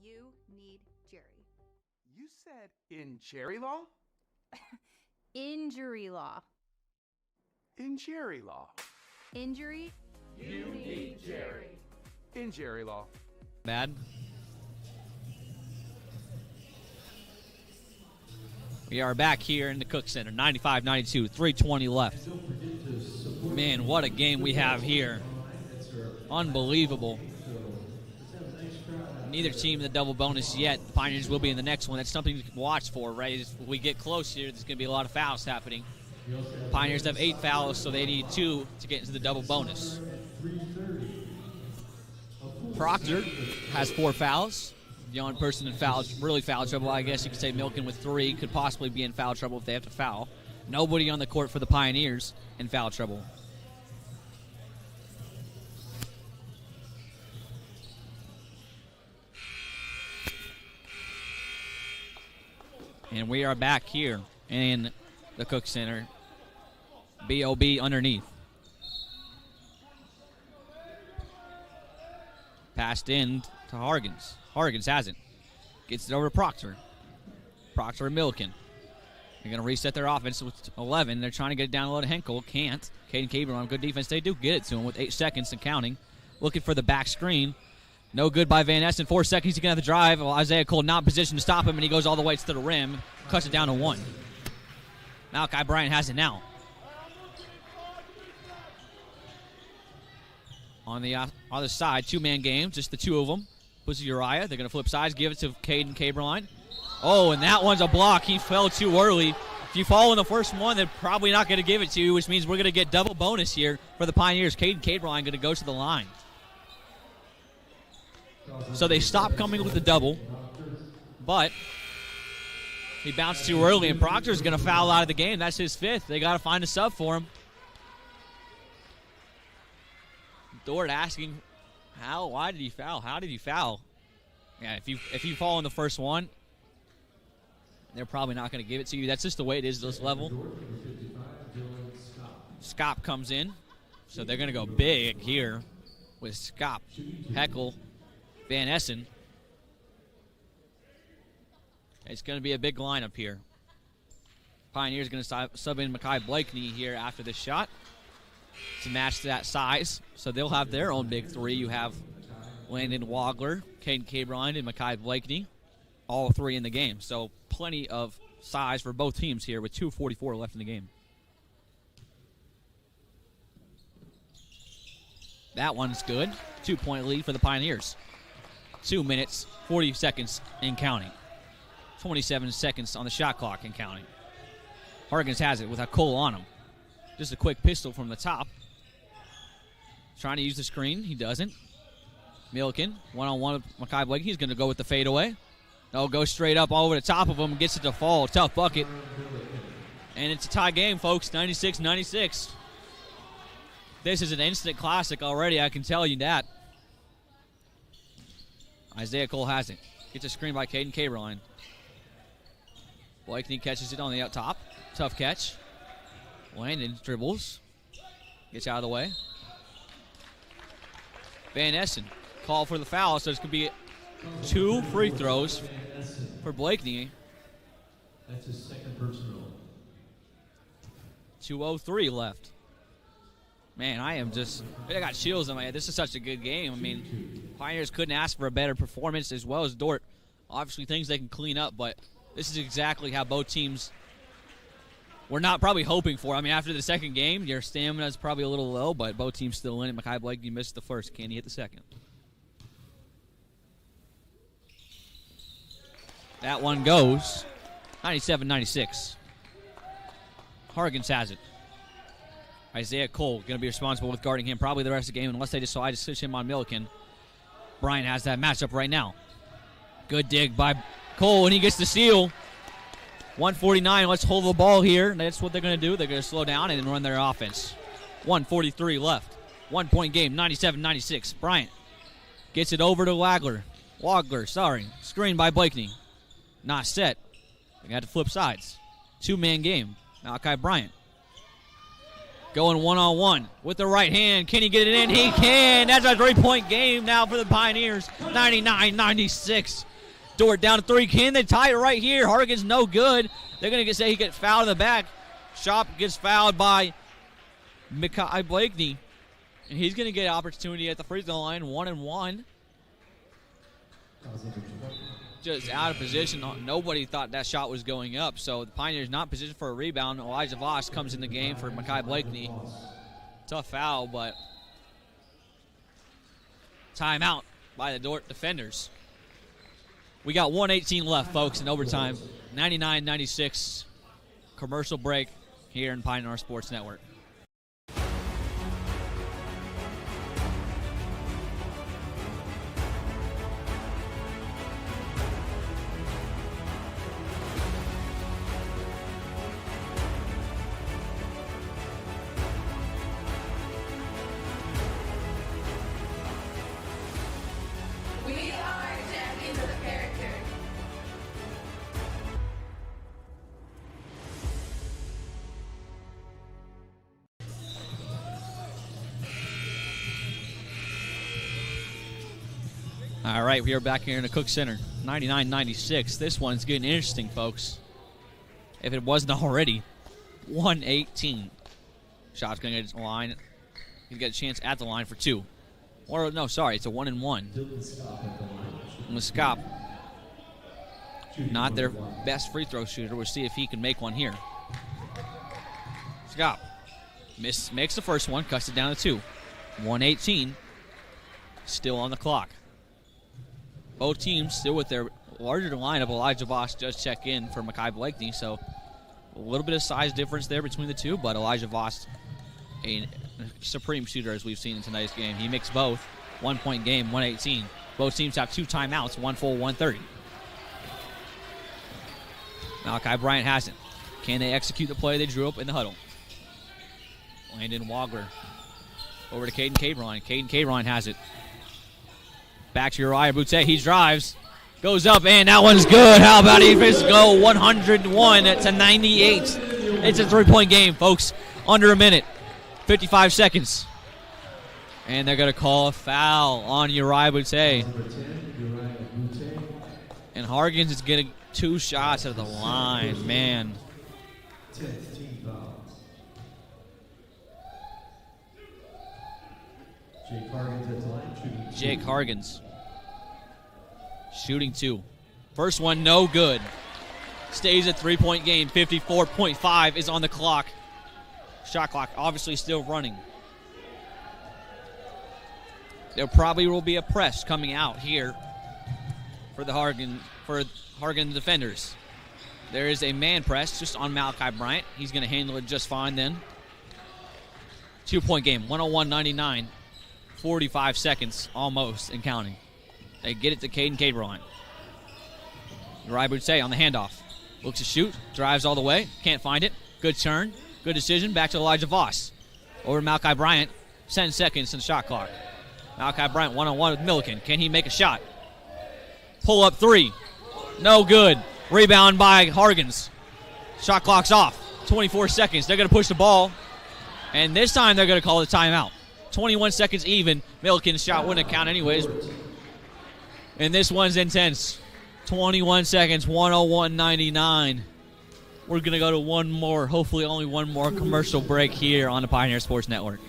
S3: You need Jerry.
S4: You said in Jerry law?
S3: Injury law.
S4: In Jerry law.
S3: Injury.
S4: You need Jerry. In Jerry law.
S5: Bad. We are back here in the Cook Center, 95-92, 3:20 left. Man, what a game we have here. Unbelievable. Neither team in the double bonus yet. The Pioneers will be in the next one. That's something to watch for, right? As we get close here, there's going to be a lot of fouls happening. Pioneers have 8 fouls, so they need 2 to get into the double bonus. Proctor has 4 fouls. The only person in really foul trouble, I guess you could say Milken with 3 could possibly be in foul trouble if they have to foul. Nobody on the court for the Pioneers in foul trouble. And we are back here in the Cook Center. B.O.B. underneath. Passed in to Hargens. Hargens has it. Gets it over to Proctor. Proctor and Milken. They're going to reset their offense with 11. They're trying to get it down low to Henkel. Can't. Caden Caber on good defense. They do get it to him with 8 seconds and counting. Looking for the back screen. No good by Van Essen. 4 seconds. He can have the drive. Well, Isaiah Cole not in position to stop him, and he goes all the way to the rim. Cuts it down to 1. Malachi Bryant has it now. On the other side, 2-man game, just the 2 of them. Pussy Uriah. They're going to flip sides, give it to Caden Caberline. Oh, and that one's a block. He fell too early. If you fall in the first one, they're probably not going to give it to you, which means we're going to get double bonus here for the Pioneers. Caden Caberline going to go to the line. So they stop coming with the double, but he bounced too early, and Proctor's going to foul out of the game. That's his 5th. They got to find a sub for him. Dordt asking, why did he foul? How did he foul? Yeah, if you fall in the first one, they're probably not going to give it to you. That's just the way it is this level. Scop comes in, so they're going to go big here with Scop, Heckel, Van Essen. It's going to be a big lineup here. Pioneers going to sub in Makai Blakeney here after this shot to match that size. So they'll have their own big 3. You have Landon Wagler, Caden Caberline, and Makai Blakeney, all 3 in the game. So plenty of size for both teams here with 2:44 left in the game. That one's good. 2-point lead for the Pioneers. 2 minutes, 40 seconds and counting. 27 seconds on the shot clock and counting. Hargens has it with a Cole on him. Just a quick pistol from the top. Trying to use the screen. He doesn't. Milken, one-on-one with Makai Blake. He's going to go with the fadeaway. No, go straight up all over the top of him. Gets it to fall. Tough bucket. And it's a tie game, folks. 96-96. This is an instant classic already. I can tell you that. Isaiah Cole has it. Gets a screen by Caden Caberline. Blakeney catches it on the out top. Tough catch. Landon dribbles. Gets out of the way. Van Essen called for the foul, so it's going to be 2 free throws for Blakeney.
S2: That's his 2nd personal.
S5: 2:03 left. Man, I got chills in my head. This is such a good game. I mean, Pioneers couldn't ask for a better performance, as well as Dordt. Obviously, things they can clean up, but this is exactly how both teams were not probably hoping for. I mean, after the second game, your stamina is probably a little low, but both teams still in it. Makai Blakey missed the first. Can he hit the second? That one goes 97-96. Hargens has it. Isaiah Cole going to be responsible with guarding him probably the rest of the game unless they decide to switch him on Milliken. Bryant has that matchup right now. Good dig by Cole, and he gets the steal. 149, let's hold the ball here. That's what they're going to do. They're going to slow down and run their offense. 1:43 left. 1-point game, 97-96. Bryant gets it over to Wagler. Wagler, sorry. Screen by Blakeney. Not set. We got to flip sides. 2-man game. Malachi Bryant. Going one-on-one with the right hand. Can he get it in? He can. That's a 3-point game now for the Pioneers. 99-96. Dordt down to 3. Can they tie it right here? Hargan's no good. They're going to say he gets fouled in the back. Shop gets fouled by Mekhi Blakeney. And he's going to get an opportunity at the free throw line. 1-and-1. Just out of position. Nobody thought that shot was going up. So the Pioneers not positioned for a rebound. Elijah Voss comes in the game for Mekhi Blakeney. Tough foul, but timeout by the Dordt defenders. We got 1:18 left, folks, in overtime. 99-96. Commercial break here in Pioneer Sports Network.
S6: We are champions of the character.
S5: All right, we are back here in the Cook Center. 99-96. This one's getting interesting, folks. If it wasn't already. 1:18. Shot's going to get the line. He's got a chance at the line for 2. Or, no, sorry, it's a 1-and-1. Muscop, not their best free throw shooter. We'll see if he can make one here. Muscop makes the first one, cuts it down to 2. 1:18. Still on the clock. Both teams still with their larger lineup. Elijah Voss does check in for Mekhi Blakeney, so a little bit of size difference there between the two, but Elijah Voss, a supreme shooter as we've seen in tonight's game. He makes both. 1-point game, 1:18. Both teams have 2 timeouts, 1 full, 1:30. Malachi Bryant hasn't. Can they execute the play they drew up in the huddle? Landon Wagler over to Caden Cabrine. Caden Cabrine has it. Back to Uriah Boutte. He drives. Goes up, and that one's good. How about if it's go 101 to 98? It's a 3-point game, folks. Under a minute. 55 seconds. And they're going to call a foul on Uriah Boutte. And Hargans is getting 2 shots at the line. Man. Jake Hargans shooting 2. First one, no good. Stays a 3-point game. 54.5 is on the clock. Shot clock obviously still running. There probably will be a press coming out here for the Hargan defenders. There is a man press just on Malachi Bryant. He's going to handle it just fine then. 2-point game, 101-99. 45 seconds almost and counting. They get it to Caden Cabrine. Uriah Boutte on the handoff. Looks to shoot, drives all the way, can't find it. Good turn, good decision. Back to Elijah Voss. Over to Malachi Bryant. 10 seconds in the shot clock. Malachi Bryant 1-on-1 with Milliken. Can he make a shot? Pull up 3. No good. Rebound by Hargans. Shot clock's off. 24 seconds. They're going to push the ball. And this time they're going to call the timeout. 21 seconds even. Milliken's shot wouldn't count anyways. And this one's intense. 21 seconds, 101-99. We're going to go to one more, hopefully only one more commercial break here on the Pioneer Sports Network.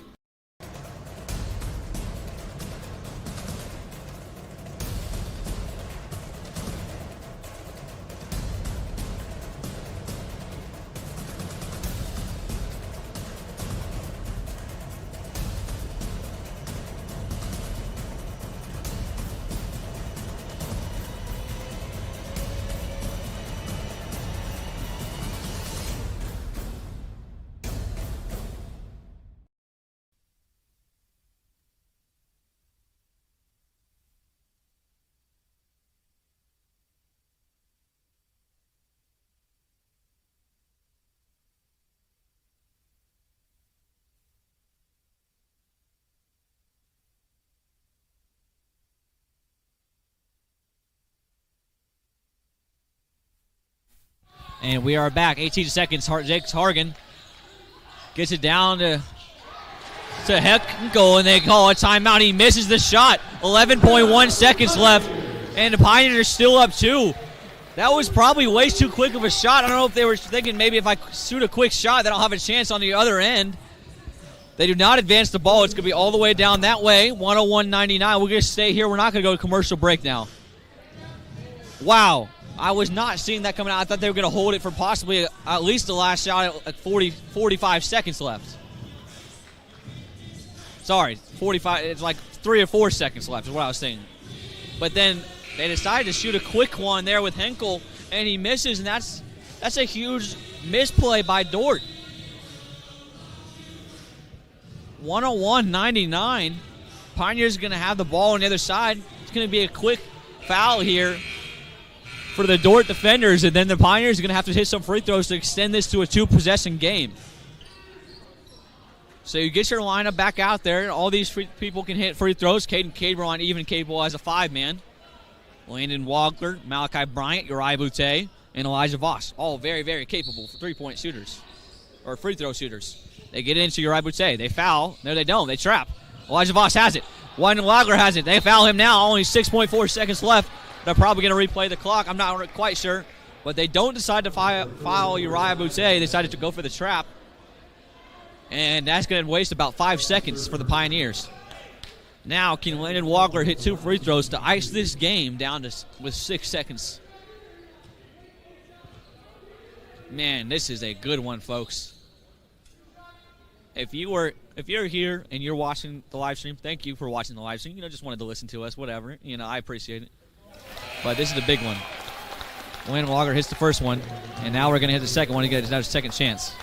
S5: And we are back. 18 seconds. Jake Hargan gets it down to Heckel, and they call a timeout. He misses the shot. 11.1 seconds left, and the Pioneers are still up 2. That was probably way too quick of a shot. I don't know if they were thinking maybe if I shoot a quick shot, then I'll have a chance on the other end. They do not advance the ball. It's going to be all the way down that way. 101-99. We're going to stay here. We're not going to go to commercial break now. Wow. I was not seeing that coming out. I thought they were going to hold it for possibly at least the last shot at 45 seconds left. Sorry, 45. It's like 3 or 4 seconds left is what I was saying. But then they decided to shoot a quick one there with Henkel, and he misses, and that's a huge misplay by Dordt. 101-99. Pioneers are going to have the ball on the other side. It's going to be a quick foul here for the Dordt defenders, and then the Pioneers are going to have to hit some free throws to extend this to a 2-possession game. So you get your lineup back out there. All these people can hit free throws. Caden Caberon even capable as a 5-man. Landon Wagler, Malachi Bryant, Uriah Boutte, and Elijah Voss. All very, very capable for three-point shooters or free throw shooters. They get into Uriah Boutte. They foul. No, they don't. They trap. Elijah Voss has it. Landon Wagler has it. They foul him now. Only 6.4 seconds left. They're probably going to replay the clock. I'm not quite sure. But they don't decide to foul Uriah Boutte. They decided to go for the trap. And that's going to waste about 5 seconds for the Pioneers. Now, can Landon Wagler hit 2 free throws to ice this game down to with 6 seconds? Man, this is a good one, folks. If you're here and you're watching the live stream, thank you for watching the live stream. Just wanted to listen to us, whatever. I appreciate it. But this is the big one. Landon Wagler hits the first one, and now we're going to hit the second one to get another second chance.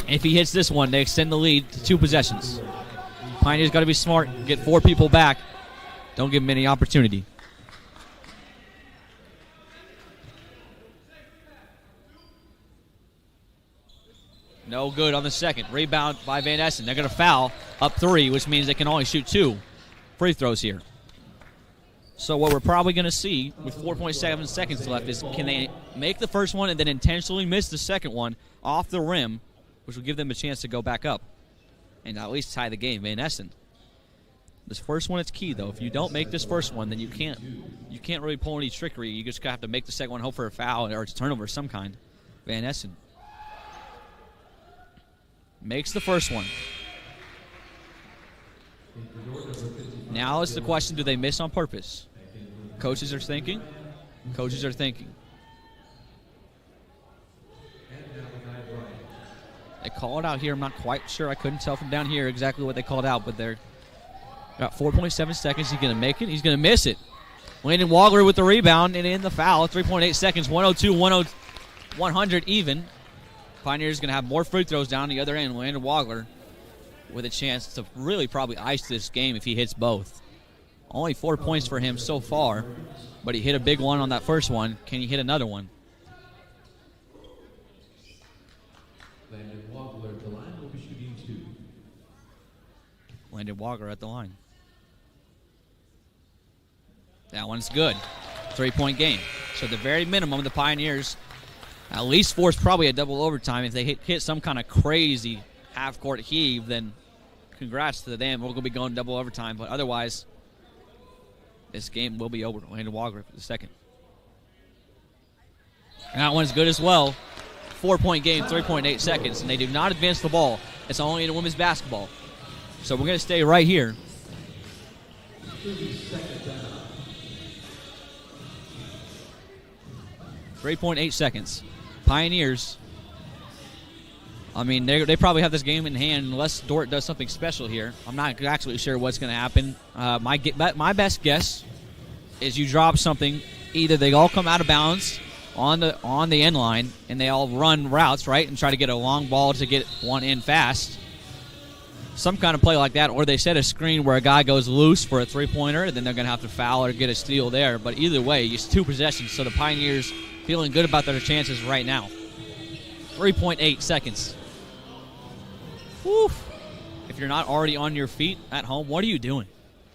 S5: If he hits this one, they extend the lead to 2 possessions. Pioneers got to be smart, get 4 people back. Don't give them any opportunity. No good on the second. Rebound by Van Essen. They're going to foul up 3, which means they can only shoot 2 free throws here. So what we're probably going to see with 4.7 seconds left is can they make the first one and then intentionally miss the second one off the rim, which will give them a chance to go back up and at least tie the game. Van Essen. This first one is key, though. If you don't make this first one, then you can't really pull any trickery. You just have to make the second one, hope for a foul or a turnover of some kind. Van Essen makes the first one. Now is the question, do they miss on purpose? Coaches are thinking. Coaches are thinking. They call it out here. I'm not quite sure. I couldn't tell from down here exactly what they called out, but they're got 4.7 seconds. He's going to make it. He's going to miss it. Landon Wagler with the rebound and in the foul. 3.8 seconds. 100 even. Pioneers going to have more free throws down the other end. Landon Wagler with a chance to really probably ice this game if he hits both. Only 4 points for him so far, but he hit a big one on that first one. Can he hit another one?
S2: Landon Wagler at the line will be shooting 2.
S5: Landon Wagler at the line. That one's good. 3-point game. So at the very minimum, the Pioneers at least force probably a double overtime. If they hit some kind of crazy half-court heave, then congrats to them. We're going to be going double overtime, but otherwise, this game will be over. Landon Wagler for the second. And that one's good as well. 4-point game, 3.8 seconds, and they do not advance the ball. It's only in women's basketball. So we're going to stay right here. 3.8 seconds. Pioneers, I mean, they probably have this game in hand unless Dordt does something special here. I'm not actually sure what's going to happen. My best guess is you drop something. Either they all come out of bounds on the end line and they all run routes, right, and try to get a long ball to get one in fast. Some kind of play like that, or they set a screen where a guy goes loose for a three-pointer, and then they're going to have to foul or get a steal there. But either way, it's 2 possessions, so the Pioneers feeling good about their chances right now. 3.8 seconds. Woo. If you're not already on your feet at home, what are you doing?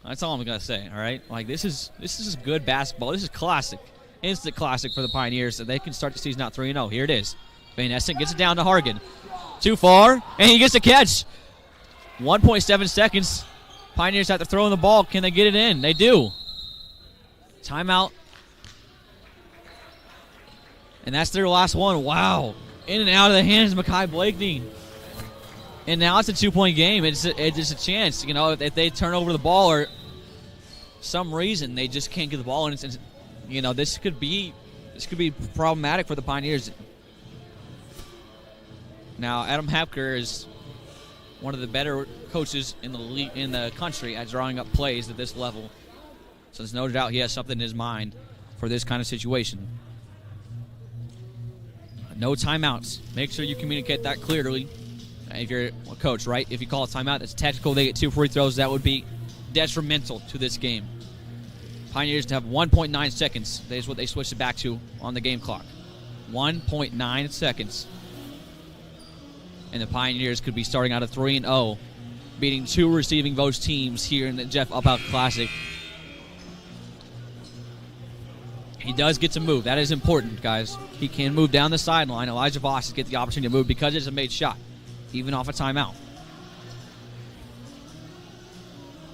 S5: That's all I'm going to say, all right? Like, this is good basketball. This is classic. instant classic for the Pioneers, so they can start the season out 3-0. Here it is. Van Essen gets it down to Hargan. Too far, and he gets a catch. 1.7 seconds. Pioneers have to throw in the ball. Can they get it in? They do. Timeout. And that's their last one. Wow. In and out of the hands of Mekhi Blakeney. And now it's a 2-point game. It's a chance. You know, if they turn over the ball or some reason they just can't get the ball, and you know, this could be problematic for the Pioneers. Now, Adam Hapker is one of the better coaches in the league, in the country at drawing up plays at this level. So there's no doubt he has something in his mind for this kind of situation. No timeouts. Make sure you communicate that clearly. If you're a coach, right? If you call a timeout, it's tactical. They get 2 free throws. That would be detrimental to this game. Pioneers to have 1.9 seconds. That is what they switched it back to on the game clock. 1.9 seconds. And the Pioneers could be starting out at 3-0, beating 2 receiving votes teams here in the Jeff Uphout Classic. He does get to move. That is important, guys. He can move down the sideline. Elijah Voss gets the opportunity to move because it's a made shot, even off a timeout.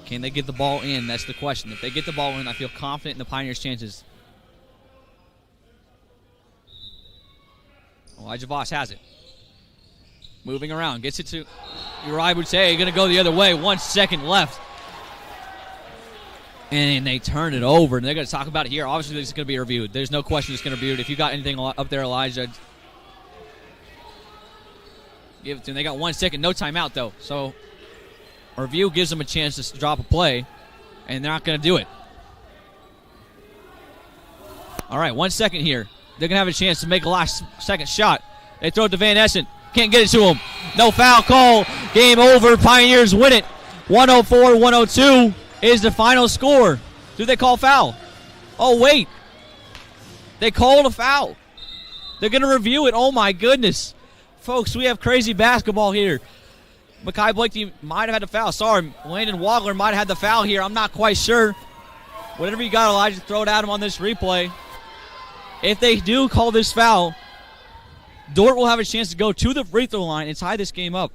S5: Can they get the ball in? That's the question. If they get the ball in, I feel confident in the Pioneers' chances. Elijah Voss has it. Moving around. Gets it to Uriah Boutte. Going to go the other way. 1 second left. And they turn it over. And they're going to talk about it here. Obviously, this is going to be reviewed. There's no question it's going to be reviewed. If you got anything up there, Elijah, give it to them. They got 1 second. No timeout, though. So review gives them a chance to drop a play. And they're not going to do it. All right, 1 second here. They're going to have a chance to make a last second shot. They throw it to Van Essen. Can't get it to him. No foul call. Game over. Pioneers win it. 104-102 is the final score. Do they call foul? Oh, wait. They called a foul. They're going to review it. Oh, my goodness. Folks, we have crazy basketball here. Mekhi Blakeney might have had the foul. Sorry, Landon Wagler might have had the foul here. I'm not quite sure. Whatever you got, Elijah, throw it at him on this replay. If they do call this foul, Dordt will have a chance to go to the free throw line and tie this game up.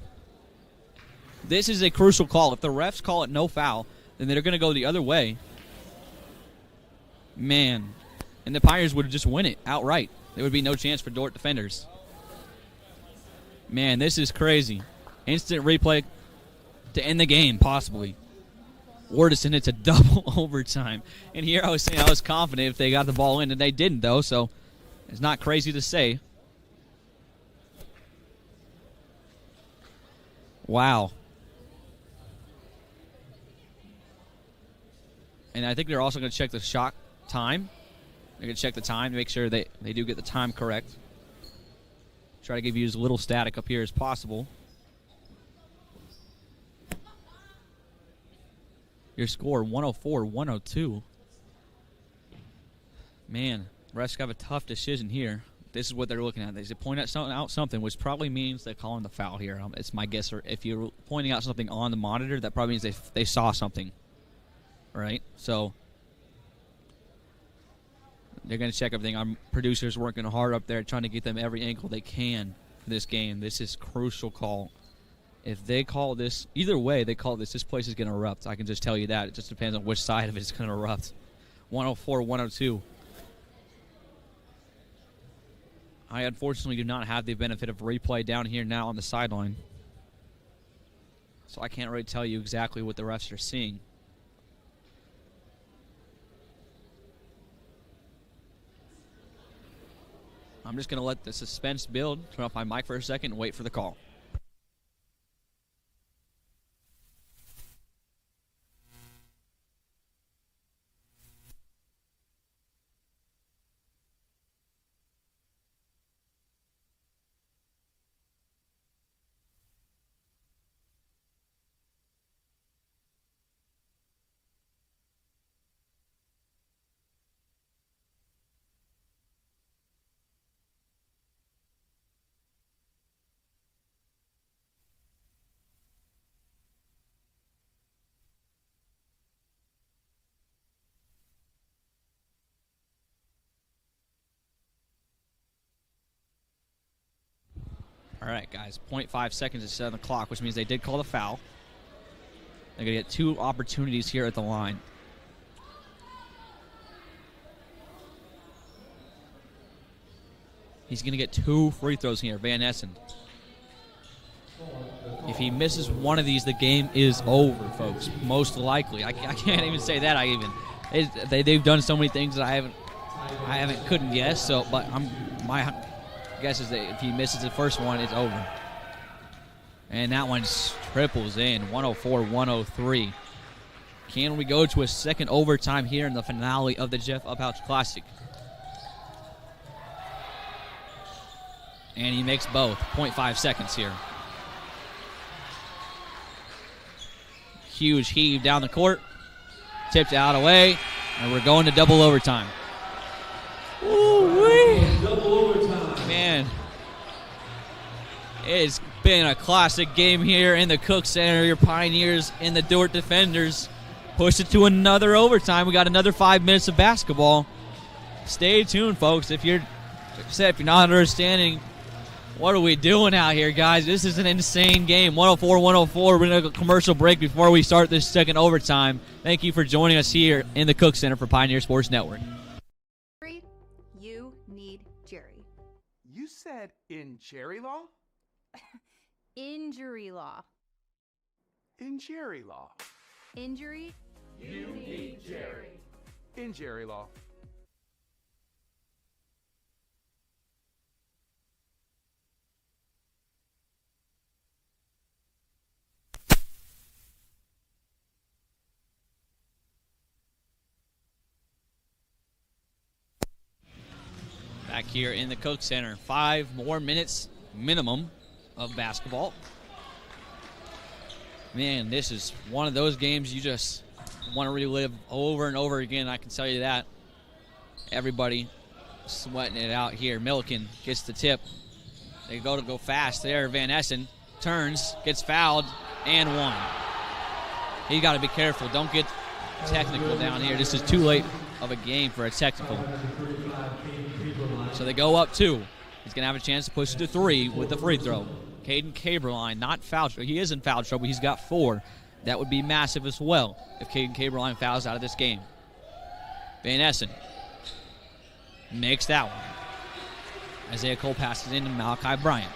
S5: This is a crucial call. If the refs call it no foul, then they're going to go the other way. Man. And the Pioneers would just win it outright. There would be no chance for Dordt defenders. Man, this is crazy. Instant replay to end the game, possibly. Wardison, it's a double overtime. And here I was saying I was confident if they got the ball in, and they didn't, though, so it's not crazy to say. Wow. And I think they're also going to check the shot time. They're going to check the time to make sure they do get the time correct. Try to give you as little static up here as possible. Your score, 104-102. Man, refs have a tough decision here. This is what they're looking at. They point out something, which probably means they're calling the foul here. It's my guess. Or if you're pointing out something on the monitor, that probably means they saw something. Right? So they're going to check everything. Our producers working hard up there trying to get them every angle they can for this game. This is a crucial call. If they call this, either way they call this place is going to erupt. I can just tell you that. It just depends on which side of it is going to erupt. 104-102. I unfortunately do not have the benefit of replay down here now on the sideline. So I can't really tell you exactly what the refs are seeing. I'm just going to let the suspense build, turn off my mic for a second, and wait for the call. All right, guys, 0.5 seconds to set on the clock, which means they did call the foul. They're going to get 2 opportunities here at the line. He's going to get 2 free throws here, Van Essen. If he misses one of these, the game is over, folks. Most likely. I can't even say that. They've done so many things that I couldn't guess. So, but my guess is that if he misses the first one, it's over. And that one triples in, 104-103. Can we go to a second overtime here in the finale of the Jeff Uphouse Classic? And he makes both. 0.5 seconds here. Huge heave down the court. Tipped out away. And we're going to double overtime. Ooh-wee.
S2: Double overtime.
S5: Man. It's been a classic game here in the Cook Center. Your Pioneers and the Dordt Defenders push it to another overtime. We got another 5 minutes of basketball. Stay tuned, folks. If you're not understanding what are we doing out here, guys, this is an insane game. 104-104. We're going to go commercial break before we start this second overtime. Thank you for joining us here in the Cook Center for Pioneer Sports Network.
S3: You need Jerry.
S4: You said in Jerry law?
S3: Injury law.
S4: In Jerry law.
S3: Injury.
S4: You need Jerry. In Jerry law.
S5: Back here in the Cook Center. 5 more minutes minimum of basketball. Man, this is one of those games you just want to relive over and over again. I can tell you that. Everybody sweating it out here. Milliken gets the tip. They go fast there. Van Essen turns, gets fouled, and one. You got to be careful. Don't get technical down here. This is too late of a game for a technical. So they go up 2. He's going to have a chance to push it to 3 with the free throw. Caden Caberline, not foul trouble. He is in foul trouble. He's got 4. That would be massive as well if Caden Caberline fouls out of this game. Van Essen makes that one. Isaiah Cole passes in to Malachi Bryant.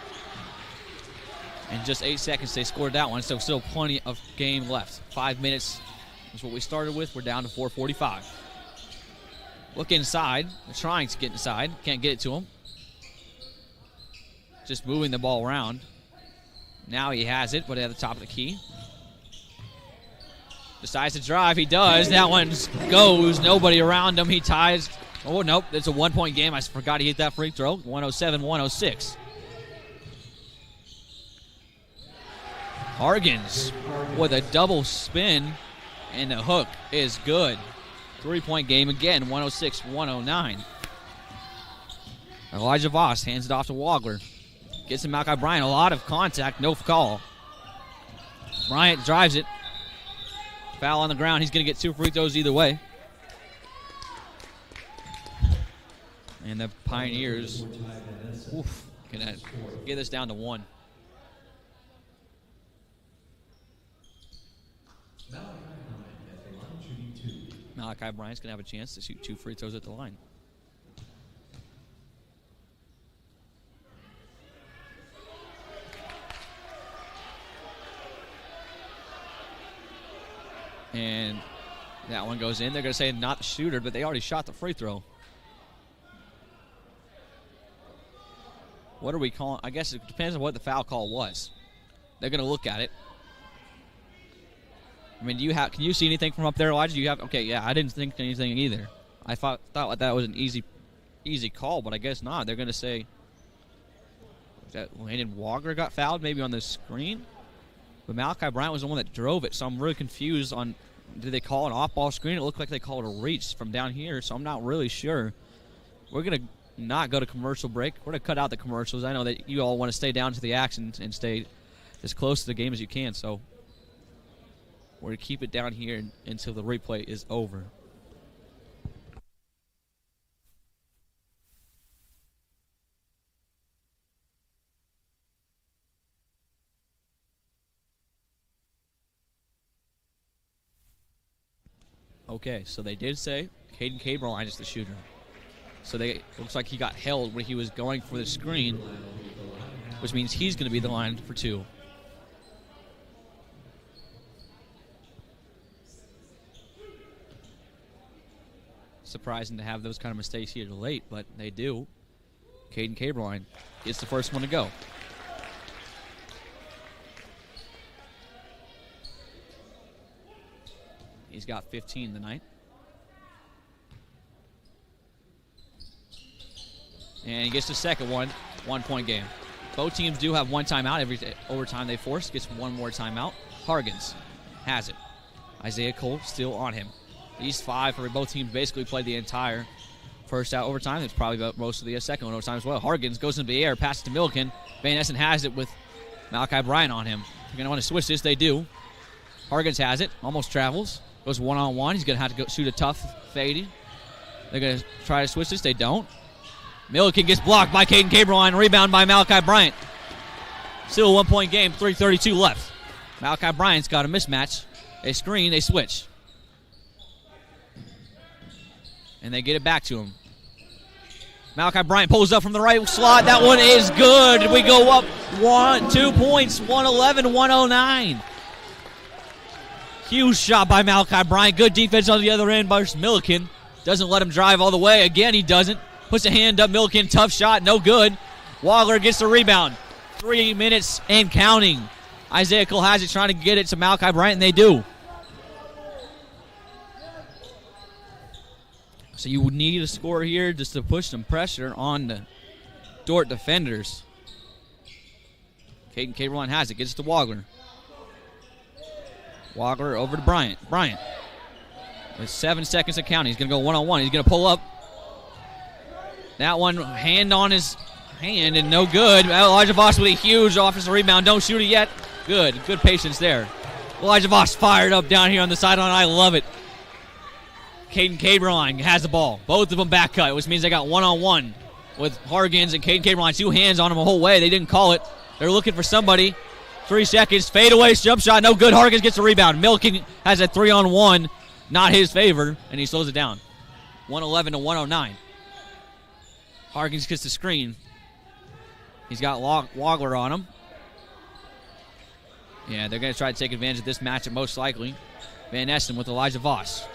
S5: In just 8 seconds, they scored that one, so still plenty of game left. 5 minutes is what we started with. We're down to 4:45. Look inside. They're trying to get inside. Can't get it to him. Just moving the ball around. Now he has it, but at the top of the key. Decides to drive. He does. That one goes. Nobody around him. He ties. Oh, nope. It's a 1-point game. I forgot he hit that free throw. 107-106. Hargens with a double spin, and the hook is good. 3-point game again, 106-109. Elijah Voss hands it off to Wagler. Gets to Malachi Bryant. A lot of contact, no call. Bryant drives it. Foul on the ground. He's going to get 2 free throws either way. And the Pioneers can get this down to 1. Malachi Bryant's going to have a chance to shoot 2 free throws at the line. And that one goes in. They're going to say not the shooter, but they already shot the free throw. What are we calling? I guess it depends on what the foul call was. They're going to look at it. I mean, can you see anything from up there, Elijah? Okay, yeah, I didn't think anything either. I thought that was an easy call, but I guess not. They're going to say that Landon Wagner got fouled maybe on the screen. But Malachi Bryant was the one that drove it, so I'm really confused on, did they call an off-ball screen? It looked like they called a reach from down here, so I'm not really sure. We're going to not go to commercial break. We're going to cut out the commercials. I know that you all want to stay down to the action and stay as close to the game as you can, so we're going to keep it down here until the replay is over. Okay, so they did say Caden Caberline is the shooter. So looks like he got held when he was going for the screen, which means he's going to be the line for 2. Surprising to have those kind of mistakes here late, but they do. Caden Caberline is the first one to go. He's got 15 tonight. And he gets the second one, 1-point game. Both teams do have one timeout. Every overtime they force gets one more timeout. Hargens has it. Isaiah Cole still on him. These 5 for both teams basically played the entire first out overtime. It's probably about most of the second one overtime as well. Hargens goes into the air, passes to Milliken. Van Essen has it with Malachi Bryant on him. They're going to want to switch this. They do. Hargens has it, almost travels. Goes one-on-one. He's going to have to go shoot a tough fade. They're going to try to switch this. They don't. Milliken gets blocked by Caden Caberline. Rebound by Malachi Bryant. Still a 1-point game. 3:32 left. Malachi Bryant's got a mismatch. They screen. They switch. And they get it back to him. Malachi Bryant pulls up from the right slot. That one is good. We go up 2 points. 111-109. Huge shot by Malachi Bryant. Good defense on the other end by Milliken. Doesn't let him drive all the way. Again, he doesn't. Puts a hand up. Milliken, tough shot. No good. Wagler gets the rebound. 3 minutes and counting. Isaiah Cole has it, trying to get it to Malachi Bryant, and they do. So you would need a score here just to push some pressure on the Dordt defenders. Caden Caberline has it. Gets it to Wagler. Wagler over to Bryant. Bryant with 7 seconds to count. He's going to go one-on-one. He's going to pull up. That one, hand on his hand, and no good. Elijah Voss with a huge offensive rebound. Don't shoot it yet. Good patience there. Elijah Voss fired up down here on the sideline. I love it. Caden Caberline has the ball. Both of them back cut, which means they got one-on-one with Hargens and Caden Caberline. 2 hands on him the whole way. They didn't call it. They're looking for somebody. 3 seconds. Fadeaway jump shot. No good. Hargens gets the rebound. Milliken has a 3-on-1. Not his favor, and he slows it down. 111-109. Hargens gets the screen. He's got Wagler on him. Yeah, they're going to try to take advantage of this matchup most likely. Van Essen with Elijah Voss.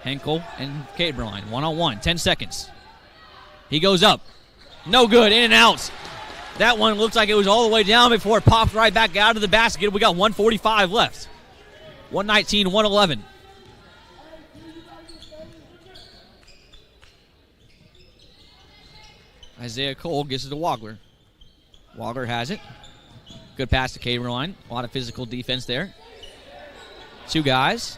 S5: Henkel and Caberline. 1-on-1. 10 seconds. He goes up. No good. In and out. That one looks like it was all the way down before it popped right back out of the basket. We got 1:45 left. 119-111. Isaiah Cole gives it to Wagler. Wagler has it. Good pass to Caberline. A lot of physical defense there. 2 guys.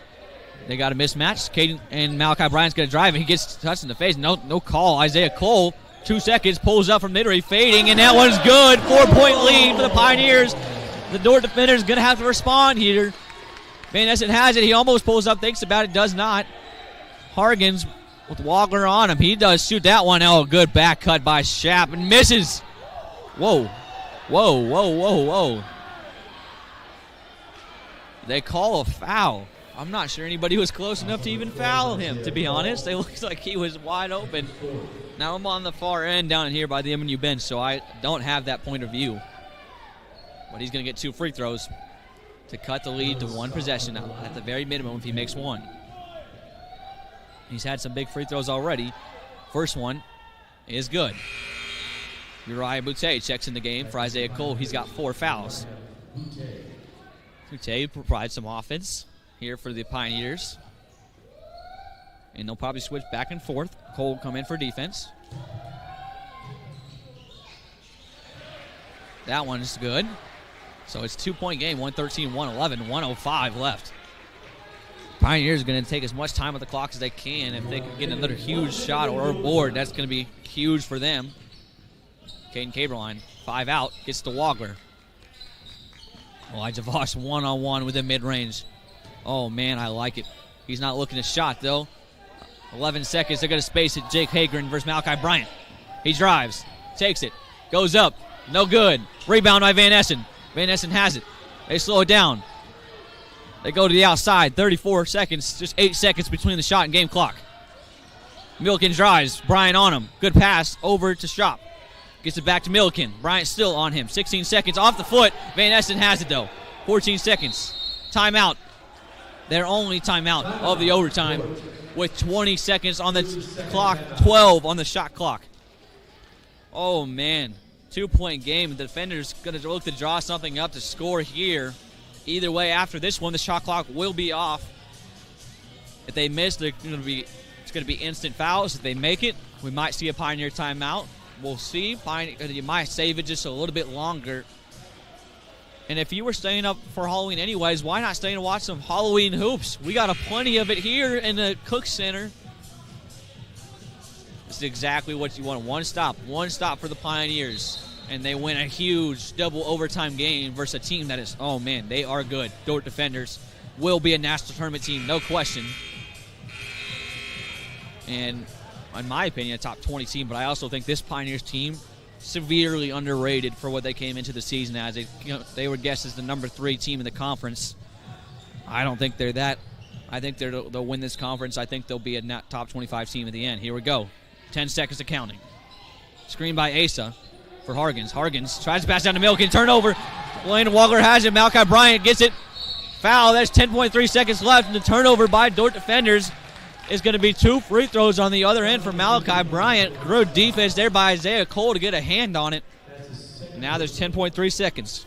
S5: They got a mismatch. Caden and Malachi Bryant's going to drive, and he gets touched in the face. No call. Isaiah Cole, 2 seconds, pulls up from mid-range, fading, and that one's good. 4-point lead for the Pioneers. The Dordt defender's going to have to respond here. Van Essen has it. He almost pulls up, thinks about it, does not. Hargens with Wagler on him. He does shoot that one. Oh, good back cut by Schaap, and misses. Whoa. They call a foul. I'm not sure anybody was close enough to even foul him, to be honest. It looks like he was wide open. Now I'm on the far end down here by the MNU bench, so I don't have that point of view. But he's going to get 2 free throws to cut the lead to 1 possession at the very minimum if he makes 1. He's had some big free throws already. First one is good. Uriah Boutte checks in the game for Isaiah Cole. He's got 4 fouls. Boutte provides some offense here for the Pioneers. And they'll probably switch back and forth. Cole will come in for defense. That one's good. So it's 2-point game, 113-111, 105 left. Pioneers are going to take as much time on the clock as they can. If they can get another huge shot or a board, that's going to be huge for them. Caden Caberline, 5 out, gets to Wagler. Elijah Voss 1-on-1 within mid-range. Oh, man, I like it. He's not looking to shot, though. 11 seconds. They're going to space it. Jake Hagren versus Malachi Bryant. He drives, takes it, goes up. No good. Rebound by Van Essen. Van Essen has it. They slow it down. They go to the outside, 34 seconds, just 8 seconds between the shot and game clock. Milliken drives, Bryant on him. Good pass over to Shop. Gets it back to Milliken. Bryant still on him. 16 seconds off the foot. Van Essen has it though. 14 seconds. Timeout. Their only timeout of the overtime with 20 seconds on the clock, 12 on the shot clock. Oh man, 2-point game. The defender's going to look to draw something up to score here. Either way, after this one, the shot clock will be off. If they miss, it's going to be instant fouls. If they make it, we might see a Pioneer timeout. We'll see. You might save it just a little bit longer. And if you were staying up for Halloween anyways, why not stay and watch some Halloween hoops? We got plenty of it here in the Cook Center. This is exactly what you want. One stop for the Pioneers. And they win a huge double overtime game versus a team that is, oh man, they are good. Dordt Defenders will be a national tournament team, no question. And in my opinion, a top 20 team, but I also think this Pioneers team severely underrated for what they came into the season as. They were guessed as the number 3 team in the conference. I don't think they're that. I think they'll win this conference. I think they'll be a top 25 team at the end. Here we go. 10 seconds of counting. Screen by Asa for Hargens. Hargens tries to pass down to Milliken. Turnover. Landon Walker has it. Malachi Bryant gets it. Foul. There's 10.3 seconds left. And the turnover by Dordt Defenders is going to be 2 free throws on the other end for Malachi Bryant. Good defense there by Isaiah Cole to get a hand on it. Now there's 10.3 seconds.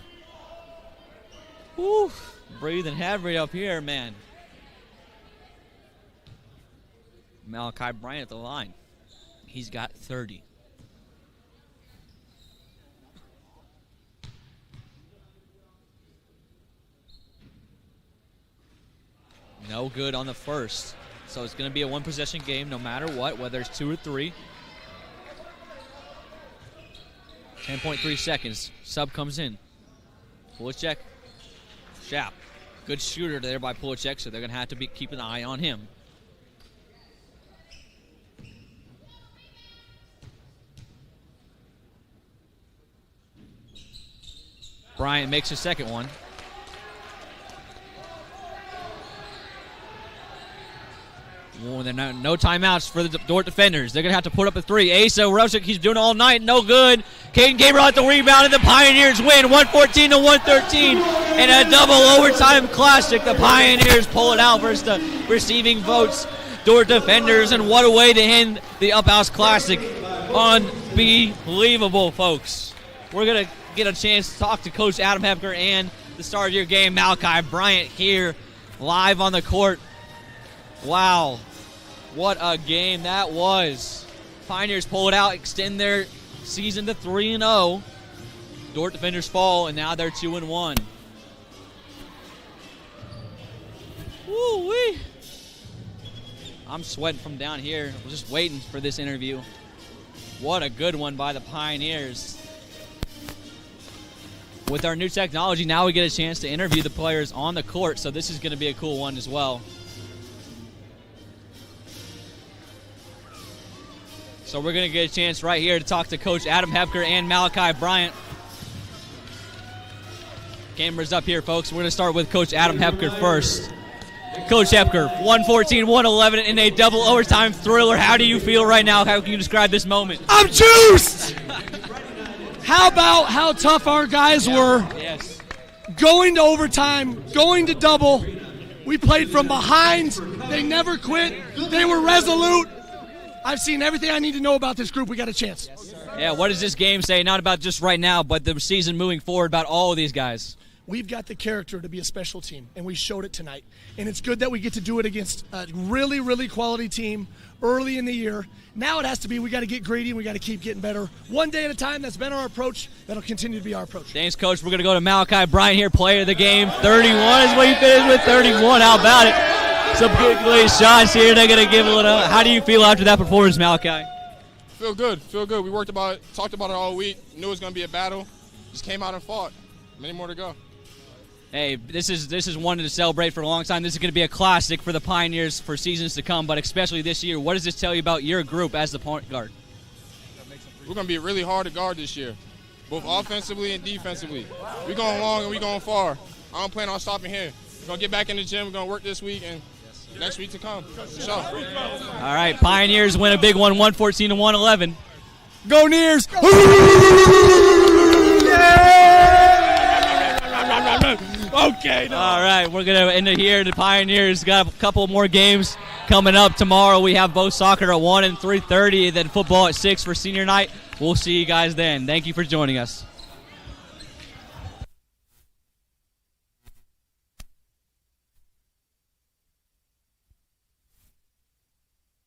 S5: Woo. Breathing heavy up here, man. Malachi Bryant at the line. He's got 30. No good on the first. So it's going to be a one-possession game no matter what, whether it's 2 or 3. 10.3 seconds. Sub comes in. Pulacek. Shap. Good shooter there by Pulacek, so they're going to have to keep an eye on him. Bryant makes his second one. Oh, there are no timeouts for the Dordt Defenders. They're going to have to put up a 3. Asa Rusick, he's doing it all night. No good. Caden Gabriel at the rebound, and the Pioneers win 114-113 in a double overtime classic. The Pioneers pull it out versus the receiving votes. Dordt Defenders, and what a way to end the Uphouse Classic. Unbelievable, folks. We're going to get a chance to talk to Coach Adam Hepker and the star of your game, Malachi Bryant, here live on the court. Wow, what a game that was. Pioneers pull it out, extend their season to 3-0. Dordt Defenders fall, and now they're 2-1. Woo-wee. I'm sweating from down here. I was just waiting for this interview. What a good one by the Pioneers. With our new technology, now we get a chance to interview the players on the court, so this is going to be a cool one as well. So we're going to get a chance right here to talk to Coach Adam Hepker and Malachi Bryant. Cameras up here, folks. We're going to start with Coach Adam Hepker first. Coach Hepker, 114-111 in a double overtime thriller. How do you feel right now? How can you describe this moment?
S7: I'm juiced! How about how tough our guys were?
S5: Yes.
S7: Going to overtime, going to double. We played from behind. They never quit. They were resolute. I've seen everything I need to know about this group. We got a chance.
S5: Yeah, what does this game say, not about just right now, but the season moving forward about all of these guys?
S7: We've got the character to be a special team, and we showed it tonight. And it's good that we get to do it against a really, really quality team early in the year. Now it has to be we got to get greedy and we got to keep getting better. One day at a time. That's been our approach. That'll continue to be our approach.
S5: Thanks, Coach. We're going to go to Malachi Bryant here, player of the game. 31 is what he finished with, 31. How about it? Some good shots here. They're going to give it up. How do you feel after that performance, Malachi?
S8: Feel good. We worked about it, talked about it all week. Knew it was going to be a battle. Just came out and fought. Many more to go.
S5: Hey, this is one to celebrate for a long time. This is going to be a classic for the Pioneers for seasons to come, but especially this year. What does this tell you about your group as the point guard?
S8: We're going to be really hard to guard this year, both offensively and defensively. We're going long and we're going far. I don't plan on stopping here. We're going to get back in the gym. We're going to work this week and next week to come. So.
S5: All right, Pioneers win a big one, 114 to 111.
S9: Go Nears! Okay. No.
S5: All right, we're going to end it here. The Pioneers got a couple more games coming up tomorrow. We have both soccer at 1 and 3:30, then football at 6 for senior night. We'll see you guys then. Thank you for joining us.